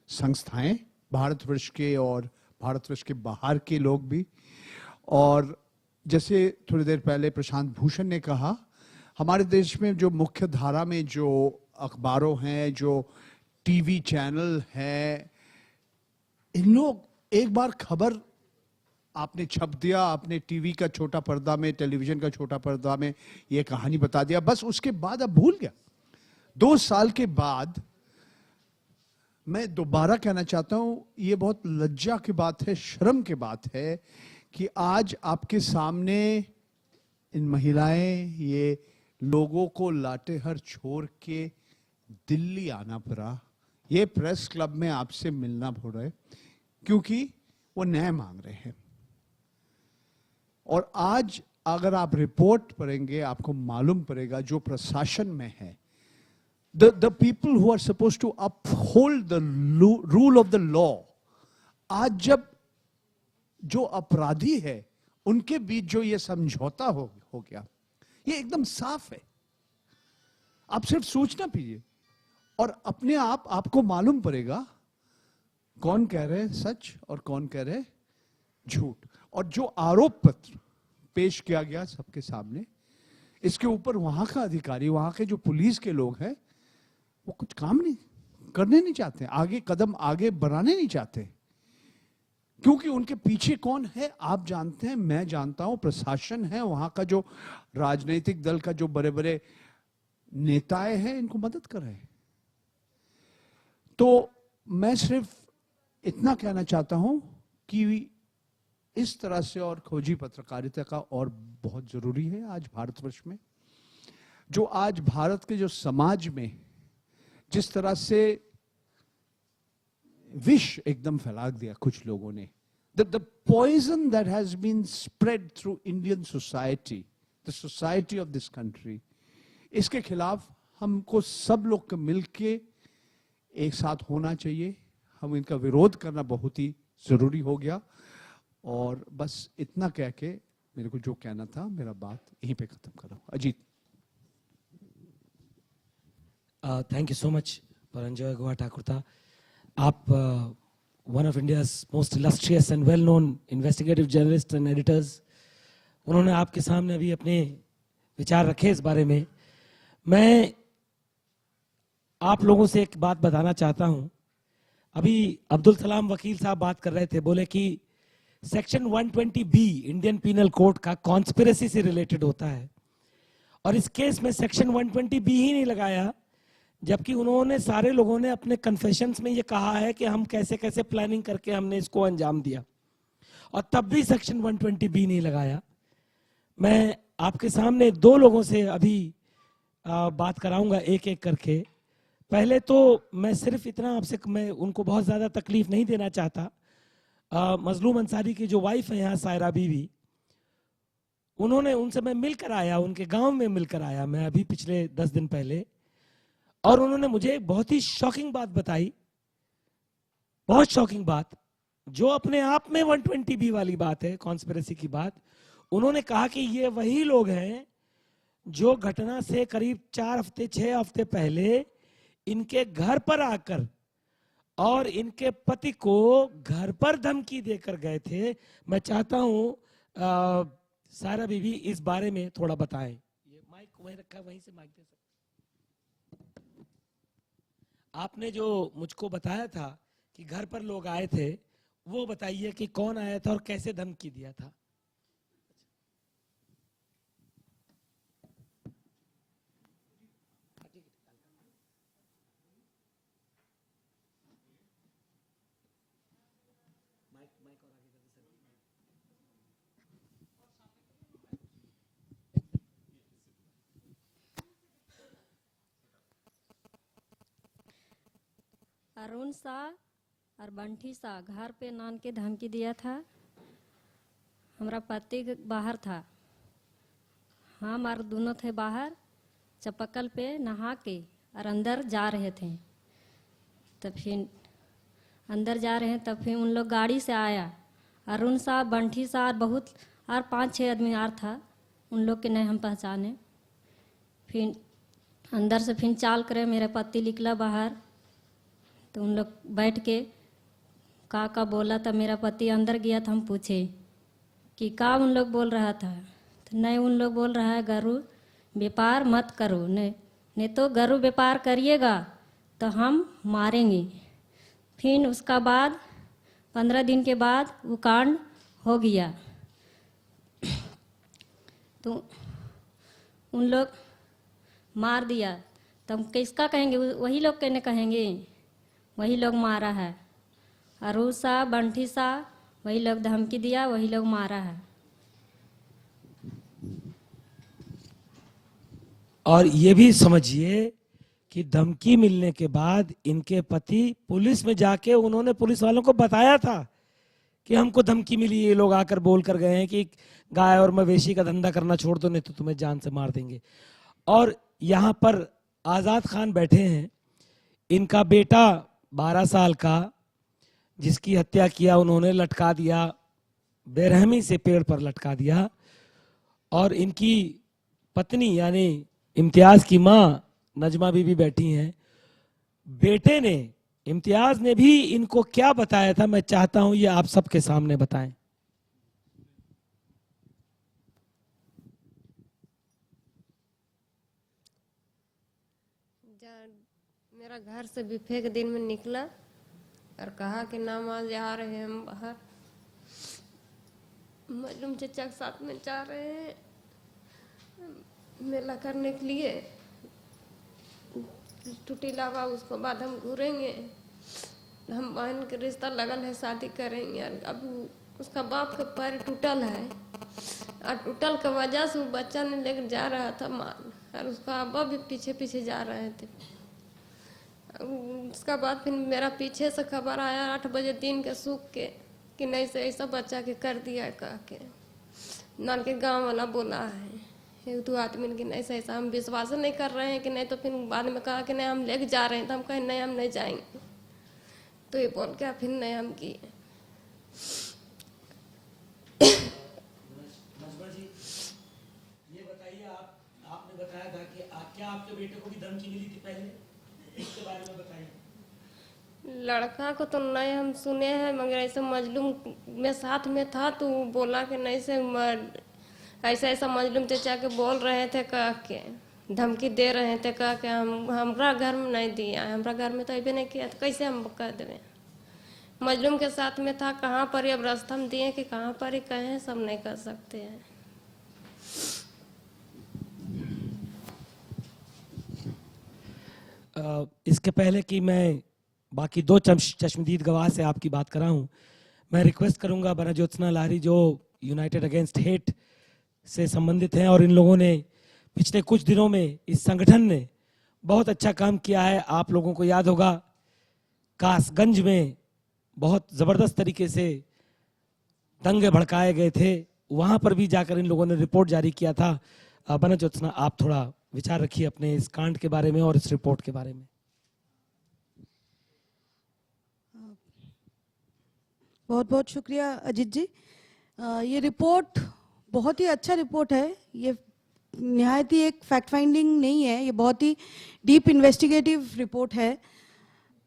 संस्थाएं, भारतवर्ष के और भारतवर्ष के बाहर के लोग भी। और जैसे थोड़ी देर पहले प्रशांत भूषण ने कहा, हमारे देश में जो मुख्य धारा में जो अखबारों हैं, जो टीवी चैनल है, इन लोग एक बार खबर आपने छप दिया, आपने टीवी का छोटा पर्दा में, टेलीविजन का छोटा पर्दा में ये कहानी बता दिया, बस उसके बाद अब भूल गया। 2 साल के बाद मैं दोबारा कहना चाहता हूं, ये बहुत लज्जा की बात है, शर्म की बात है कि आज आपके सामने इन महिलाएं, ये लोगों को लातेहर छोड़ के दिल्ली आना पड़ा, ये प्रेस क्लब में आपसे मिलना पड़ रहा है क्योंकि वो न्याय मांग रहे हैं। और आज अगर आप रिपोर्ट पढ़ेंगे आपको मालूम पड़ेगा जो प्रशासन में है, the people who are supposed to uphold the rule of the law, आज जब जो अपराधी है उनके बीच जो ये समझौता हो गया, ये एकदम साफ है। आप सिर्फ सूचना पीजिए और अपने आप आपको मालूम पड़ेगा कौन कह रहे हैं सच और कौन कह रहे हैं झूठ। और जो आरोप पत्र पेश किया गया सबके सामने, इसके ऊपर वहां का अधिकारी, वहां के जो पुलिस के लोग हैं, वो कुछ काम नहीं करने नहीं चाहते, आगे कदम आगे बढ़ाने नहीं चाहते, क्योंकि उनके पीछे कौन है आप जानते हैं, मैं जानता हूं, प्रशासन है, वहां का जो राजनीतिक दल का जो बड़े बड़े नेताएं हैं, इनको मदद कर रहे हैं। तो मैं सिर्फ इतना कहना चाहता हूं कि इस तरह से और खोजी पत्रकारिता का और बहुत जरूरी है आज भारतवर्ष में। जो आज भारत के जो समाज में जिस तरह से विष एकदम फैला दिया कुछ लोगों ने, the poison that has been spread through Indian society, the society of this country, इसके खिलाफ हमको सब लोग को मिलके एक साथ होना चाहिए। हम इनका विरोध करना बहुत ही जरूरी हो गया। और बस इतना कह के मेरे को जो कहना था, मेरा बात यहीं पे खत्म कर रहा हूं। Ajit. Thank you so much Paranjoy Guha Thakurta. आप one of India's most illustrious and well known investigative journalist and editors, उन्होंने आपके सामने अभी अपने विचार रखे इस बारे में। मैं आप लोगों से एक बात बताना चाहता हूं। अभी अब्दुल सलाम वकील साहब बात कर रहे थे, बोले कि section 120B Indian penal code का कॉन्स्पिरेसी से रिलेटेड होता है, और इस केस में सेक्शन 120B ही नहीं लगाया, जबकि उन्होंने सारे लोगों ने अपने कन्फेशंस में ये कहा है कि हम कैसे कैसे प्लानिंग करके हमने इसको अंजाम दिया, और तब भी सेक्शन 120B नहीं लगाया। मैं आपके सामने 2 लोगों से अभी बात कराऊंगा एक एक करके। पहले तो मैं सिर्फ इतना आपसे, मैं उनको बहुत ज़्यादा तकलीफ नहीं देना चाहता। मजलूम अंसारी की जो वाइफ है यहाँ, सायरा बीवी, उन्होंने, उनसे मैं मिलकर आया, उनके गांव में मिलकर आया मैं अभी पिछले 10 दिन पहले। और उन्होंने मुझे एक बहुत ही शॉकिंग बात बताई, बहुत शॉकिंग बात, जो अपने आप में 120B वाली बात है, कॉन्स्पिरेसी की बात। उन्होंने कहा कि ये वही लोग हैं जो घटना से करीब 4 हफ्ते 6 हफ्ते पहले इनके घर पर आकर और इनके पति को घर पर धमकी देकर गए थे। मैं चाहता हूं सारा बीबी इस बारे में थोड़ा बताएं। ये माइक वहीं रखा है, वहीं से माइक दे सकते। आपने जो मुझको बताया था कि घर पर लोग आए थे, वो बताइए कि कौन आया था और कैसे धमकी दिया था। अरुण शाह और बंटी शाह घर पे नान के धमकी दिया था। हमारा पति बाहर था, हम और दोनों थे बाहर चपकल पे नहा के और अंदर जा रहे थे। तब फिर अंदर जा रहे हैं, तब फिर उन लोग गाड़ी से आया, अरुण शाह बंटी शाह और बहुत और 5-6 आदमी और था, उन लोग के नहीं हम पहचाने। फिर अंदर से फिर चाल करे मेरे पति निकला बाहर, तो उन लोग बैठ के का बोला। तब मेरा पति अंदर गया, तो हम पूछे कि का उन लोग बोल रहा था, तो नहीं उन लोग बोल रहा है गरु व्यापार मत करो, नहीं तो गरु व्यापार करिएगा तो हम मारेंगे। फिर उसका बाद 15 दिन के बाद वो कांड हो गया। तो उन लोग मार दिया, तो हम किसका कहेंगे, वही लोग कहने कहेंगे वही लोग मारा है। अरुण शाह बंटी शाह वही लोग धमकी दिया, वही लोग मारा है। और ये भी समझिए कि धमकी मिलने के बाद इनके पति पुलिस में जाके उन्होंने पुलिस वालों को बताया था कि हमको धमकी मिली, ये लोग आकर बोल कर गए हैं कि गाय और मवेशी का धंधा करना छोड़ दो, नहीं तो तुम्हें जान से मार देंगे। और यहाँ पर आजाद खान बैठे हैं, इनका बेटा 12 साल का, जिसकी हत्या किया उन्होंने, लटका दिया, बेरहमी से पेड़ पर लटका दिया। और इनकी पत्नी यानी इम्तियाज की माँ नजमा बीबी बैठी हैं। बेटे ने, इम्तियाज ने भी इनको क्या बताया था, मैं चाहता हूं ये आप सबके सामने बताएं। मेरा घर से बिफे के दिन में निकला और कहा कि नमाज आ रहे हैं हम बाहर, मजलूम चचा के साथ में जा रहे हैं मेला करने के लिए, टूटी लावा उसको बाद हम घूरेंगे, हम बहन के रिश्ता लगल है, शादी करेंगे। और अब उसका बाप का पैर टूटल है और टूटल की वजह से वो बच्चा ने लेकर जा रहा था माल, और उसका अब्बा भी पीछे पीछे जा रहे थे। उसका बाद फिर मेरा पीछे से खबर आया 8 बजे दिन के सूख के कि नहीं से ऐसा बच्चा के कर दिया है, कह के नाल के गांव वाला बोला है 1-2 आदमी की, नहीं से ऐसा हम विश्वास नहीं कर रहे हैं कि नहीं, तो फिर बाद में कहा कि नहीं हम लेके जा रहे हैं, तो हम कहें नहीं हम नहीं जाएंगे, तो ये बोल के फिर नहीं हम किए। ये बताइए, आपने बताया था कि क्या आपके बेटे को भी धमकी मिली थी पहले, इसके बारे में बताइए। लड़का को तो नहीं हम सुने हैं, मगर ऐसे मजलूम में साथ में था, तो बोला कि नहीं से ऐसा ऐसा मजलूम चचा के बोल रहे थे, कह के धमकी दे रहे थे, कह के हमरा घर में नहीं दिया, हमरा घर में तो अभी नहीं किया, तो कैसे हम कह देवे। मजलूम के साथ में था, कहाँ पर अब रास्ता हम दिए कि कहाँ पर ही कहें, सब नहीं कर सकते हैं। इसके पहले कि मैं बाकी 2 चश्मदीद गवाह से आपकी बात कराऊं, मैं रिक्वेस्ट करूंगा बना ज्योत्सना लाहिरी जो यूनाइटेड अगेंस्ट हेट से संबंधित हैं, और इन लोगों ने पिछले कुछ दिनों में इस संगठन ने बहुत अच्छा काम किया है। आप लोगों को याद होगा कासगंज में बहुत ज़बरदस्त तरीके से दंगे भड़काए गए थे, वहाँ पर भी जाकर इन लोगों ने रिपोर्ट जारी किया था। बना ज्योत्सना आप थोड़ा विचार रखिए अपने इस कांड के बारे में और इस रिपोर्ट के बारे में। बहुत बहुत शुक्रिया अजित जी। ये रिपोर्ट बहुत ही अच्छा रिपोर्ट है। ये निहायत ही एक फैक्ट फाइंडिंग नहीं है, ये बहुत ही डीप इन्वेस्टिगेटिव रिपोर्ट है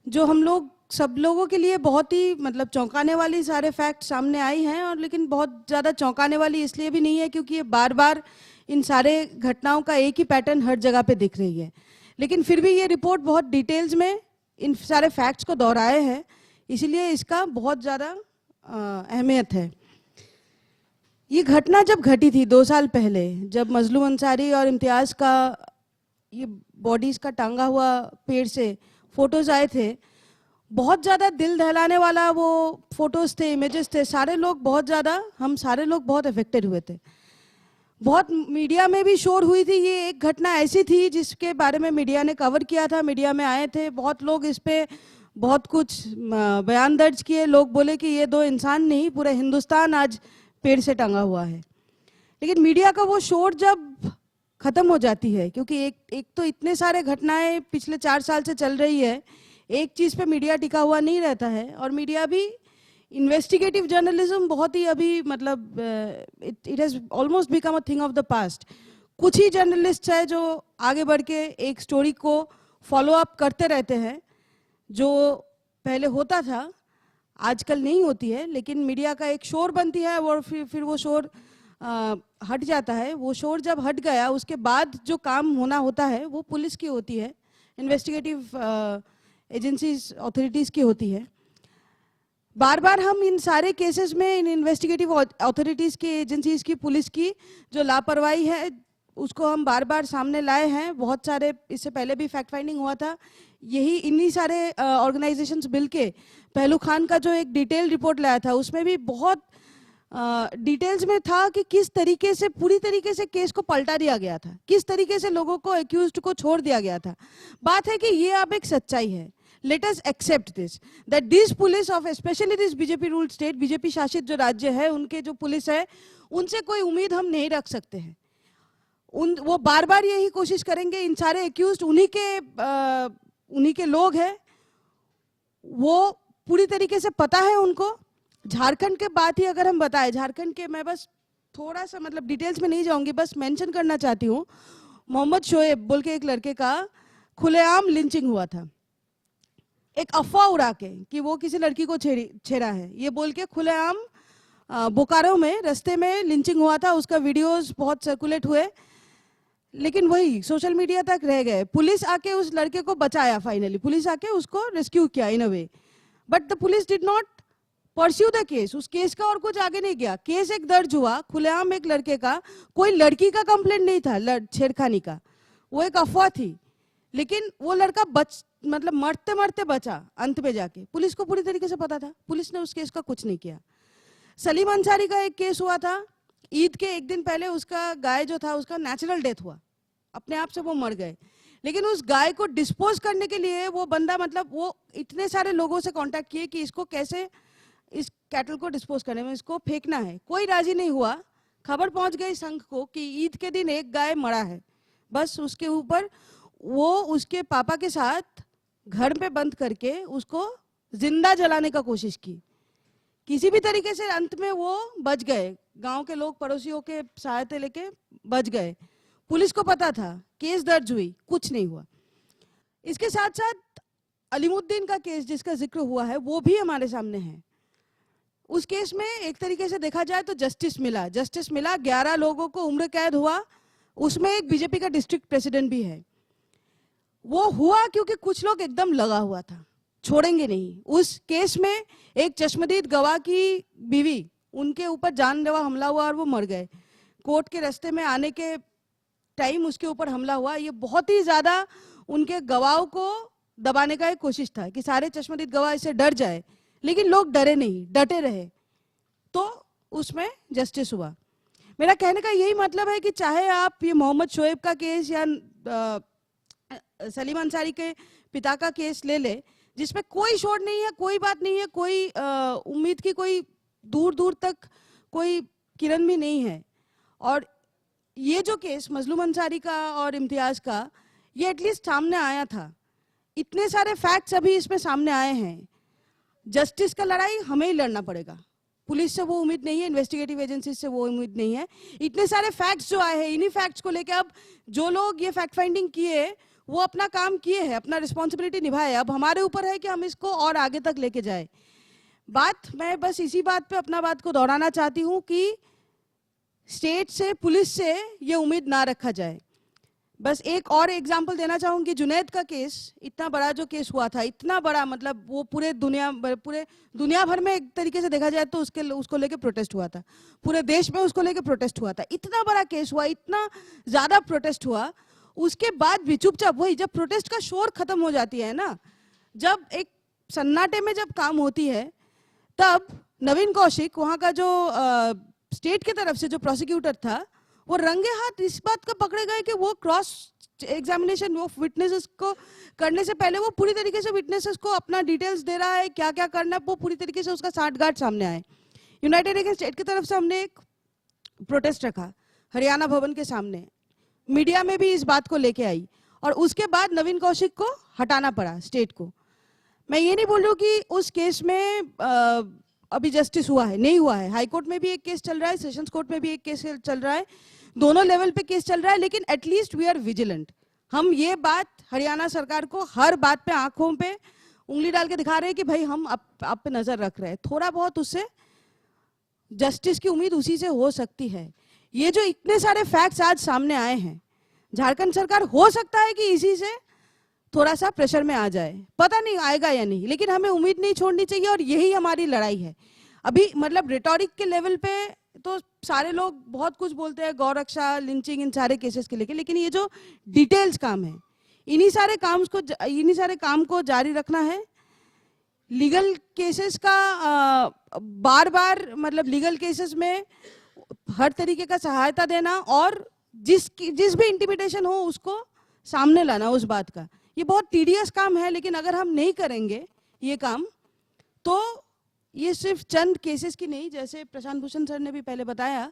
जो हम लोग सब लोगों के लिए बहुत ही मतलब चौंकाने वाली सारे फैक्ट सामने आई हैं, और लेकिन बहुत ज़्यादा चौंकाने वाली इसलिए भी नहीं है क्योंकि ये बार बार इन सारे घटनाओं का एक ही पैटर्न हर जगह पे दिख रही है। लेकिन फिर भी ये रिपोर्ट बहुत डिटेल्स में इन सारे फैक्ट्स को दोहराए है, इसीलिए इसका बहुत ज़्यादा अहमियत है। ये घटना जब घटी थी 2 साल पहले, जब मजलूम अंसारी और इम्तियाज़ का ये बॉडीज़ का टांगा हुआ पेड़ से फोटोज़ आए थे, बहुत ज़्यादा दिल दहलाने वाला वो फोटोज़ थे, इमेजेस थे। सारे लोग बहुत ज़्यादा, हम सारे लोग बहुत अफेक्टेड हुए थे। बहुत मीडिया में भी शोर हुई थी। ये एक घटना ऐसी थी जिसके बारे में मीडिया ने कवर किया था, मीडिया में आए थे, बहुत लोग इस पे बहुत कुछ बयान दर्ज किए। लोग बोले कि ये 2 इंसान नहीं, पूरा हिंदुस्तान आज पेड़ से टंगा हुआ है। लेकिन मीडिया का वो शोर जब ख़त्म हो जाती है, क्योंकि एक तो इतने सारे घटनाएं पिछले 4 साल से चल रही है, एक चीज़ पे मीडिया टिका हुआ नहीं रहता है, और मीडिया भी इन्वेस्टिगेटिव जर्नलिज्म बहुत ही अभी मतलब it has almost become a thing of the past. कुछ ही जर्नलिस्ट है जो आगे बढ़ के एक स्टोरी को फॉलो अप करते रहते हैं, जो पहले होता था आजकल नहीं होती है। लेकिन मीडिया का एक शोर बनती है और फिर वो शोर हट जाता है। वो शोर जब हट गया उसके बाद जो काम होना होता है वो पुलिस की होती है, इन्वेस्टिगेटिव एजेंसीज ऑथोरिटीज़ की होती है। बार बार हम इन सारे केसेस में इन इन्वेस्टिगेटिव अथॉरिटीज़ की, एजेंसीज की, पुलिस की जो लापरवाही है उसको हम बार बार सामने लाए हैं। बहुत सारे इससे पहले भी फैक्ट फाइंडिंग हुआ था। यही इन्हीं सारे ऑर्गेनाइजेशंस मिल के पहलू खान का जो एक डिटेल रिपोर्ट लाया था उसमें भी बहुत डिटेल्स में था कि किस तरीके से पूरी तरीके से केस को पलटा दिया गया था, किस तरीके से लोगों को एक्यूज्ड को छोड़ दिया गया था। बात है कि ये अब एक सच्चाई है। Let us accept this, that these police of especially this BJP ruled state, BJP शासित जो राज्य है, उनके जो पुलिस है उनसे कोई उम्मीद हम नहीं रख सकते हैं। वो बार बार यही कोशिश करेंगे। इन सारे एक्यूज्ड उन्हीं के लोग हैं, वो पूरी तरीके से पता है उनको। झारखंड के बात ही अगर हम बताएं, झारखंड के मैं बस थोड़ा सा मतलब डिटेल्स में नहीं जाऊंगी, बस मेंशन करना चाहती हूँ। मोहम्मद शोएब बोल के एक लड़के का खुलेआम लिंचिंग हुआ था, एक अफवाह उड़ा के कि वो किसी लड़की को छेड़ा है, ये बोल के खुलेआम बोकारो में रास्ते में लिंचिंग हुआ था। उसका वीडियोस बहुत सर्कुलेट हुए, लेकिन वही सोशल मीडिया तक रह गए। पुलिस आके उस लड़के को बचाया, फाइनली पुलिस आके उसको रेस्क्यू किया in a way, but the police did not pursue the case. उस केस का और कुछ आगे नहीं गया। केस एक दर्ज हुआ खुलेआम एक लड़के का, कोई लड़की का कंप्लेंट नहीं था छेड़खानी का, वो एक अफवाह थी। लेकिन वो लड़का मतलब मरते मरते बचा अंत में जाके। पुलिस को पूरी तरीके से पता था, पुलिस ने उस केस का कुछ नहीं किया। सलीम अंसारी का एक केस हुआ था, ईद के एक दिन पहले उसका गाय जो था उसका नेचुरल डेथ हुआ, अपने आप से वो मर गए। लेकिन उस गाय को डिस्पोज करने के लिए वो बंदा मतलब वो इतने सारे लोगों से कांटेक्ट किए कि इसको कैसे, इस कैटल को डिस्पोज करने में, इसको फेंकना है, कोई राजी नहीं हुआ। खबर पहुंच गई संघ को कि ईद के दिन एक गाय मरा है। बस उसके ऊपर वो उसके पापा के साथ घर पे बंद करके उसको जिंदा जलाने का कोशिश की। किसी भी तरीके से अंत में वो बच गए, गांव के लोग पड़ोसियों के सहायता लेके बच गए। पुलिस को पता था, केस दर्ज हुई, कुछ नहीं हुआ। इसके साथ साथ अलीमुद्दीन का केस जिसका जिक्र हुआ है वो भी हमारे सामने है। उस केस में एक तरीके से देखा जाए तो जस्टिस मिला। 11 लोगों को उम्र कैद हुआ, उसमें एक बीजेपी का डिस्ट्रिक्ट प्रेसिडेंट भी है। वो हुआ क्योंकि कुछ लोग एकदम लगा हुआ था, छोड़ेंगे नहीं। उस केस में एक चश्मदीद गवाह की बीवी, उनके ऊपर जानलेवा हमला हुआ और वो मर गए। कोर्ट के रास्ते में आने के टाइम उसके ऊपर हमला हुआ। ये बहुत ही ज्यादा उनके गवाहों को दबाने का एक कोशिश था कि सारे चश्मदीद गवाह इससे डर जाए, लेकिन लोग डरे नहीं, डटे रहे, तो उसमें जस्टिस हुआ। मेरा कहने का यही मतलब है कि चाहे आप ये मोहम्मद शोएब का केस या सलीम अंसारी के पिता का केस ले ले, जिसमें कोई शोर नहीं है, कोई बात नहीं है, कोई उम्मीद की कोई दूर दूर तक कोई किरण भी नहीं है। और ये जो केस मजलूम अंसारी का और इम्तियाज का, ये एटलीस्ट सामने आया था। इतने सारे फैक्ट्स अभी इसमें सामने आए हैं। जस्टिस का लड़ाई हमें ही लड़ना पड़ेगा। पुलिस से वो उम्मीद नहीं है, इन्वेस्टिगेटिव एजेंसी से वो उम्मीद नहीं है। इतने सारे फैक्ट्स जो आए हैं, इन्हीं फैक्ट्स को लेकर अब जो लोग ये फैक्ट फाइंडिंग किए वो अपना काम किए हैं, अपना रिस्पॉन्सिबिलिटी निभाए। अब हमारे ऊपर है कि हम इसको और आगे तक लेके जाए। मैं बस इसी बात पे अपना बात को दोहराना चाहती हूँ कि स्टेट से, पुलिस से ये उम्मीद ना रखा जाए। बस एक और एग्जांपल देना चाहूंगी। जुनैद का केस, इतना बड़ा जो केस हुआ था, इतना बड़ा, मतलब वो पूरे दुनिया भर में एक तरीके से देखा जाए तो उसको लेके प्रोटेस्ट हुआ था। पूरे देश में उसको लेके प्रोटेस्ट हुआ था। इतना बड़ा केस हुआ, इतना ज्यादा प्रोटेस्ट हुआ, उसके बाद भी चुपचाप, वही जब प्रोटेस्ट का शोर खत्म हो जाती है ना, जब एक सन्नाटे में जब काम होती है, तब नवीन कौशिक, वहां का जो स्टेट की तरफ से जो प्रोसिक्यूटर था, वो रंगे हाथ इस बात का पकड़े गए कि वो क्रॉस एग्जामिनेशन ऑफ विटनेसेस को करने से पहले वो पूरी तरीके से विटनेसेस को अपना डिटेल्स दे रहा है, क्या क्या करना है, वो पूरी तरीके से उसका साठगांठ सामने आए। यूनाइटेड अगेंस्ट स्टेट की तरफ से हमने एक प्रोटेस्ट रखा हरियाणा भवन के सामने, मीडिया में भी इस बात को लेके आई, और उसके बाद नवीन कौशिक को हटाना पड़ा स्टेट को। मैं ये नहीं बोल रही हूँ कि उस केस में अभी जस्टिस हुआ है, नहीं हुआ है। हाई कोर्ट में भी एक केस चल रहा है, सेशंस कोर्ट में भी एक केस चल रहा है, दोनों लेवल पे केस चल रहा है, लेकिन एटलीस्ट वी आर विजिलेंट। हम ये बात हरियाणा सरकार को हर बात पे आंखों पे उंगली डाल के दिखा रहे हैं कि भाई हम आप पे नजर रख रहे हैं। थोड़ा बहुत उससे जस्टिस की उम्मीद उसी से हो सकती है। ये जो इतने सारे फैक्ट्स आज सामने आए हैं, झारखंड सरकार हो सकता है कि इसी से थोड़ा सा प्रेशर में आ जाए, पता नहीं आएगा या नहीं, लेकिन हमें उम्मीद नहीं छोड़नी चाहिए, और यही हमारी लड़ाई है। अभी मतलब रिटोरिक के लेवल पे तो सारे लोग बहुत कुछ बोलते हैं, गौरक्षा, लिंचिंग, इन सारे केसेस के लेके, लेकिन ये जो डिटेल्स काम है, इन्हीं सारे काम को जारी रखना है। लीगल केसेस का बार बार, मतलब लीगल केसेस में हर तरीके का सहायता देना, और जिस भी इंटिमिडेशन हो उसको सामने लाना उस बात का। ये बहुत टीडियस काम है, लेकिन अगर हम नहीं करेंगे ये काम, तो ये सिर्फ चंद केसेस की नहीं, जैसे प्रशांत भूषण सर ने भी पहले बताया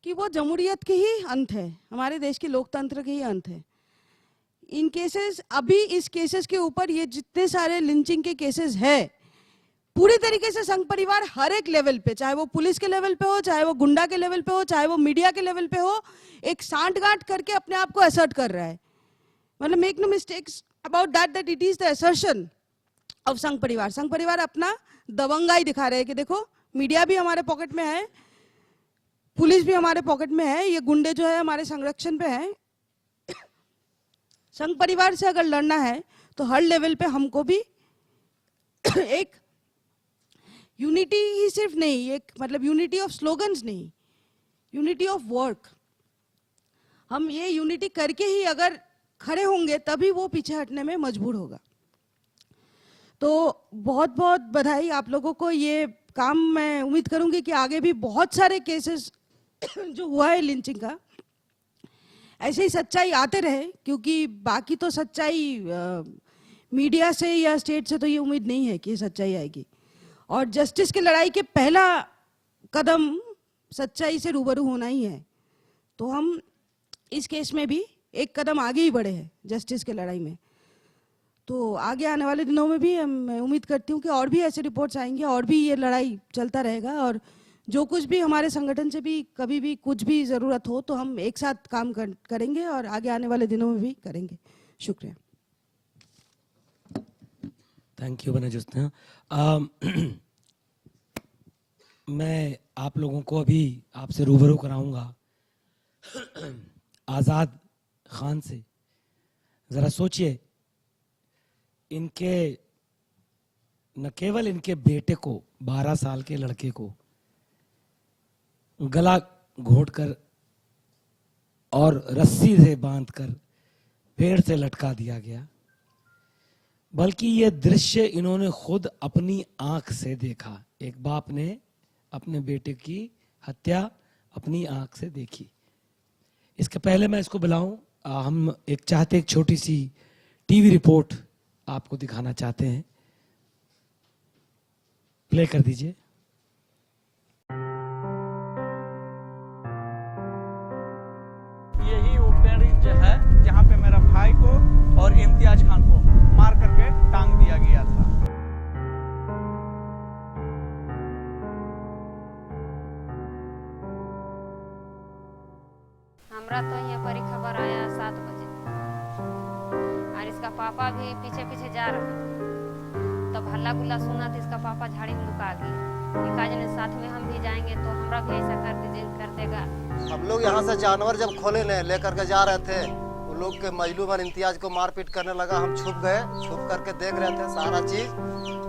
कि वो जमहूरियत के ही अंत है, हमारे देश के लोकतंत्र के ही अंत है। इन केसेस, अभी इस केसेस के ऊपर, ये जितने सारे लिंचिंग के केसेस है, पूरी तरीके से संघ परिवार हर एक लेवल पे, चाहे वो पुलिस के लेवल पे हो, चाहे वो गुंडा के लेवल पे हो, चाहे वो मीडिया के लेवल पे हो, एक सांठगांठ करके अपने आप को असर्ट कर रहा है। मतलब make no mistakes about that it is the assertion of Sangh Parivar. संघ परिवार अपना दबंगाई दिखा रहे हैं कि देखो, मीडिया भी हमारे पॉकेट में है, पुलिस भी हमारे पॉकेट में है, ये गुंडे जो है हमारे संरक्षण पे हैं। संघ परिवार से अगर लड़ना है तो हर लेवल पे हमको भी एक यूनिटी ही सिर्फ नहीं, एक मतलब यूनिटी ऑफ स्लोगन्स नहीं, यूनिटी ऑफ वर्क। हम ये यूनिटी करके ही अगर खड़े होंगे, तभी वो पीछे हटने में मजबूर होगा। तो बहुत बहुत बधाई आप लोगों को। ये काम मैं उम्मीद करूंगी कि आगे भी बहुत सारे केसेस जो हुआ है लिंचिंग का, ऐसे ही सच्चाई आते रहे, क्योंकि बाकी तो सच्चाई मीडिया से या स्टेट से तो ये उम्मीद नहीं है कि सच्चाई आएगी। और जस्टिस की लड़ाई के पहला कदम सच्चाई से रूबरू होना ही है। तो हम इस केस में भी एक कदम आगे ही बढ़े हैं जस्टिस की लड़ाई में। तो आगे आने वाले दिनों में भी मैं उम्मीद करती हूँ कि और भी ऐसे रिपोर्ट्स आएंगे, और भी ये लड़ाई चलता रहेगा, और जो कुछ भी हमारे संगठन से भी कभी भी कुछ भी ज़रूरत हो तो हम एक साथ काम करेंगे, और आगे आने वाले दिनों में भी करेंगे। शुक्रिया। थैंक यू बनजुस्ता। मैं आप लोगों को अभी आपसे रूबरू कराऊंगा आज़ाद खान से। ज़रा सोचिए, इनके न केवल इनके बेटे को, 12 साल के लड़के को गला घोंटकर और रस्सी से बांधकर पेड़ से लटका दिया गया, बल्कि ये दृश्य इन्होंने खुद अपनी आंख से देखा। एक बाप ने अपने बेटे की हत्या अपनी आंख से देखी। इसके पहले मैं इसको बुलाऊं, हम एक छोटी सी टीवी रिपोर्ट आपको दिखाना चाहते हैं। प्ले कर दीजिए। हमरा तो यहाँ पर ही खबर आया 7 बजे और इसका पापा भी पीछे पीछे जा रहा था। तब हल्ला गुल्ला सुना तो इसका पापा झाड़ी में लुका गया। कहा जने साथ में हम भी जाएंगे तो हमरा भी ऐसा कर देगा। हम लोग यहाँ से जानवर जब खोले लेकर के जा रहे थे, वो लोग के मजलूम और इम्तियाज को मारपीट करने लगा। हम छुप गए, छुप करके देख रहे थे सारा चीज।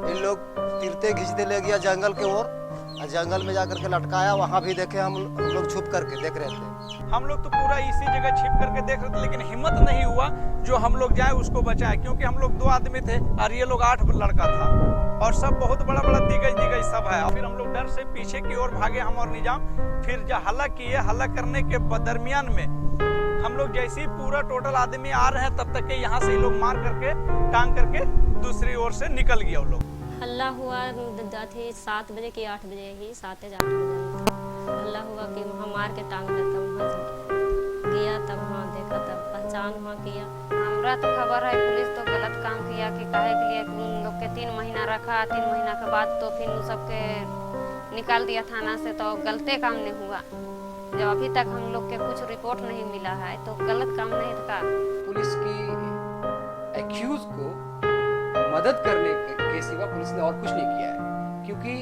इन लोग तिरते खींचते ले गया जंगल की ओर, जंगल में जाकर के लटकाया। वहाँ भी देखे हम लोग छुप करके देख रहे थे। हम लोग तो पूरा इसी जगह छिप करके देख रहे थे, लेकिन हिम्मत नहीं हुआ जो हम लोग जाए उसको बचाए, क्योंकि हम लोग 2 आदमी थे और ये लोग 8 लड़का था और सब बहुत बड़ा बड़ा दिगज सब है। फिर हम लोग डर से पीछे की ओर भागे, हम और निजाम। फिर जो हल्ला किए, हल्ला करने के दरमियान में हम लोग जैसे ही पूरा टोटल आदमी आ रहे हैं, तब तक के यहाँ से लोग मार करके टांग करके दूसरी ओर से निकल गया। वो लोग हल्ला हुआ थी 7 बजे की 8 बजे ही 7 या 8 बजे हल्ला हुआ कि वहाँ मार के टांग देता। वहाँ गया तब वहाँ देखा, तब पहचान वहाँ किया। हमरा तो खबर है पुलिस तो गलत काम किया कि काहे के लिए उन लोग के 3 महीना रखा। 3 महीना के बाद तो फिर उन सबके निकाल दिया थाना से, तो गलते काम नहीं हुआ। जब अभी तक हम लोग के कुछ रिपोर्ट नहीं मिला है तो गलत काम नहीं था। पुलिस की एक्यूज को मदद करने के सिवा पुलिस ने और कुछ नहीं किया है, क्योंकि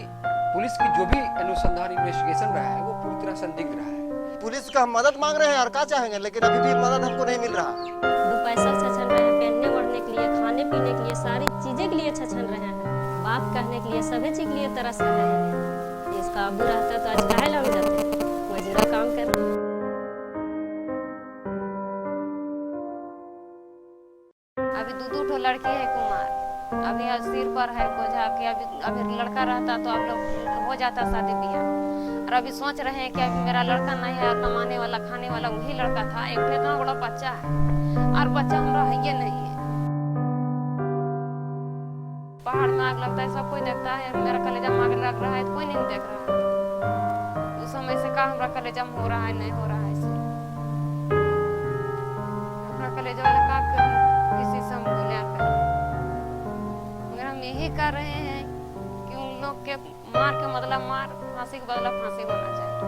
पुलिस की जो भी अनुसंधान इन्वेस्टिगेशन रहा है वो पूरी तरह संदिग्ध रहा है। पुलिस का हम मदद मांग रहे हैं और क्या चाहेंगे, लेकिन अभी भी मदद हमको नहीं मिल रहा। 2 पैसा छछन रहे हैं, पहनने ओढ़ने के लिए, खाने पीने के लिए, सारी चीजें के लिए छछन रहे हैं। बात कहने के लिए, सभी चीज के लिए तरस रहे हैं। इसका अबू रहता तो आज काहे लग जाते, मजूरा काम कर। अभी 2 लड़के है कुमार, अभी सिर पर है बोझा के। अभी लड़का रहता तो आप लोग हो जाता शादी ब्याह। और अभी सोच रहे हैं कि अभी मेरा लड़का नहीं है, कमाने वाला खाने वाला वही लड़का था। एक इतना बड़ा बच्चा है और बच्चा हमारा है ये नहीं है। पहाड़ में आग लगता है, सब कोई देखता है। मेरा कलेजा में आग लग रहा है तो कोई नहीं देख रहा है। उस समय से कहा हमारा कलेजा में हो रहा है, नहीं हो रहा है। हमारा कलेजा वाला का किसी से हम बोलिया कर, मगर हम यही कर रहे हैं कि उन लोग के मार के बदला मार, फांसी के बदला फांसी होना चाहिए।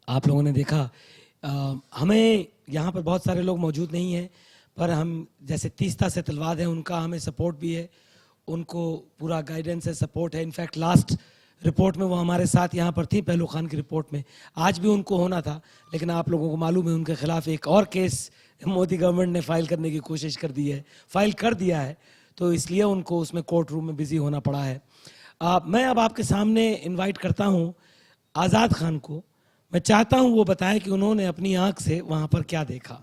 आप लोगों ने देखा, हमें यहाँ पर बहुत सारे लोग मौजूद नहीं हैं, पर हम जैसे तीस्ता से तलवाद है, उनका हमें सपोर्ट भी है, उनको पूरा गाइडेंस है, सपोर्ट है। इनफैक्ट लास्ट रिपोर्ट में वो हमारे साथ यहाँ पर थी, पहलू खान की रिपोर्ट में। आज भी उनको होना था, लेकिन आप लोगों को मालूम है उनके खिलाफ एक और केस मोदी गवर्नमेंट ने फाइल करने की कोशिश कर दी है, फाइल कर दिया है, तो इसलिए उनको उसमें कोर्ट रूम में बिजी होना पड़ा है। मैं अब आपके सामने इन्वाइट करता हूँ आज़ाद खान को। मैं चाहता हूँ वो बताएं कि उन्होंने अपनी आंख से वहाँ पर क्या देखा।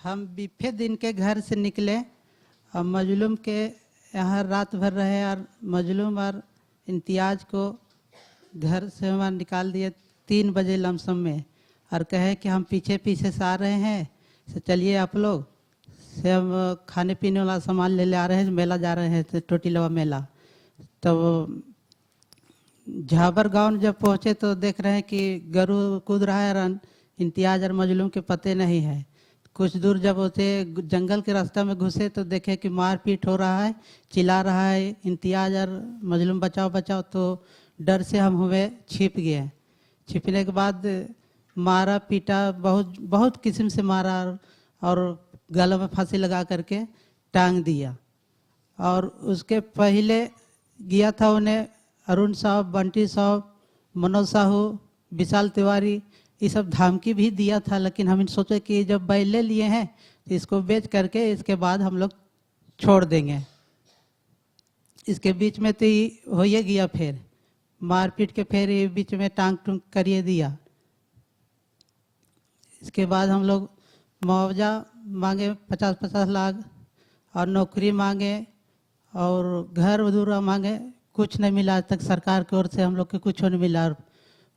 हम बीफे दिन के घर से निकले और मजलूम के यहाँ रात भर रहे और मजलूम और इम्तियाज को घर से वहाँ निकाल दिए 3 बजे लमसम में, और कहे कि हम पीछे पीछे से आ रहे हैं, तो चलिए आप लोग से हम खाने पीने वाला सामान ले आ रहे हैं, मेला जा रहे हैं, तो टोटीलवा मेला। तो झाबर गांव जब पहुँचे तो देख रहे हैं कि गरु कूद रहा है और इम्तियाज और मजलूम के पते नहीं है। कुछ दूर जब होते जंगल के रास्ते में घुसे तो देखे कि मारपीट हो रहा है, चिल्ला रहा है इम्तियाज और मजलूम बचाओ बचाओ। तो डर से हम हुए छिप गए। छिपने के बाद मारा पीटा, बहुत किस्म से मारा और गले में फांसी लगा करके टांग दिया। और उसके पहले गया था उन्हें अरुण साहब, बंटी साहब, मनोज साहू, विशाल तिवारी, ये सब धमकी भी दिया था, लेकिन हम सोचे कि जब बैल ले लिए हैं तो इसको बेच करके इसके बाद हम लोग छोड़ देंगे। इसके बीच में तो हो ही गया, फिर मारपीट के फिर ये बीच में टांग टूंग करिए दिया। इसके बाद हम लोग मुआवजा मांगे 50-50 लाख और नौकरी मांगे और घर अधूरा मांगे, कुछ नहीं मिला। आज तक सरकार की ओर से हम लोग को कुछ नहीं मिला।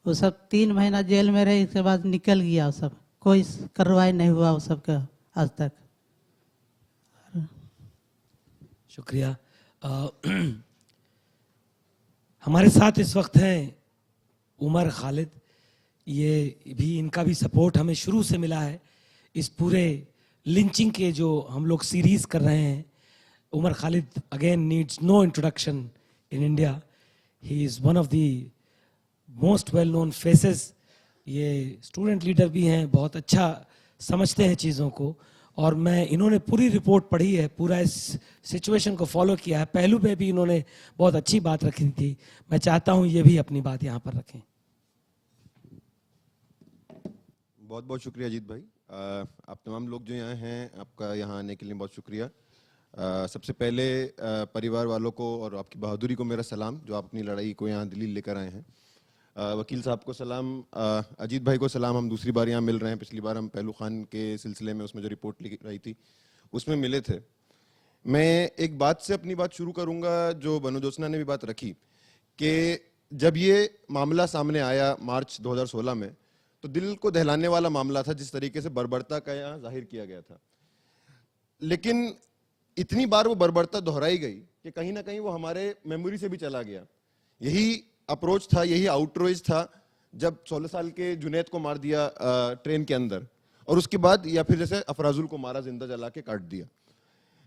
वो सब 3 महीना जेल में रहे, इसके बाद निकल गया। वो सब कोई कार्रवाई नहीं हुआ वो सब का आज तक। शुक्रिया। हमारे साथ इस वक्त हैं उमर खालिद। ये भी, इनका भी सपोर्ट हमें शुरू से मिला है इस पूरे लिंचिंग के जो हम लोग सीरीज कर रहे हैं। Umar Khalid again needs no introduction in India. He is one of the most well known faces. ये स्टूडेंट लीडर भी हैं, बहुत अच्छा समझते हैं चीज़ों को, और मैं इन्होंने पूरी रिपोर्ट पढ़ी है, पूरा इस सिचुएशन को फॉलो किया है। पहलू पे भी इन्होंने बहुत अच्छी बात रखी थी। मैं चाहता हूं ये भी अपनी बात यहाँ पर रखें। बहुत बहुत शुक्रिया अजीत भाई। आप तमाम लोग जो यहाँ हैं, आपका यहाँ आने के लिए बहुत शुक्रिया। सबसे पहले परिवार वालों को और आपकी बहादुरी को मेरा सलाम, जो आप अपनी लड़ाई को यहाँ दिल्ली लेकर आए हैं। वकील साहब को सलाम, अजीत भाई को सलाम। हम दूसरी बार यहाँ मिल रहे हैं। पिछली बार हम पहलू खान के सिलसिले में, उसमें जो रिपोर्ट लिखी रही थी उसमें मिले थे। मैं एक बात से अपनी बात शुरू करूँगा जो बनोजोत्सना ने भी बात रखी, कि जब ये मामला सामने आया मार्च 2016 में, तो दिल को दहलाने वाला मामला था, जिस तरीके से बर्बरता का यहाँ जाहिर किया गया था। लेकिन इतनी बार वो बर्बरता दोहराई गई कि कहीं ना कहीं वो हमारे मेमोरी से भी चला गया। यही अप्रोच था, यही आउटरीच था जब 16 साल के जुनैद को मार दिया ट्रेन के अंदर, और उसके बाद या फिर जैसे अफराजुल को मारा, जिंदा जला के काट दिया।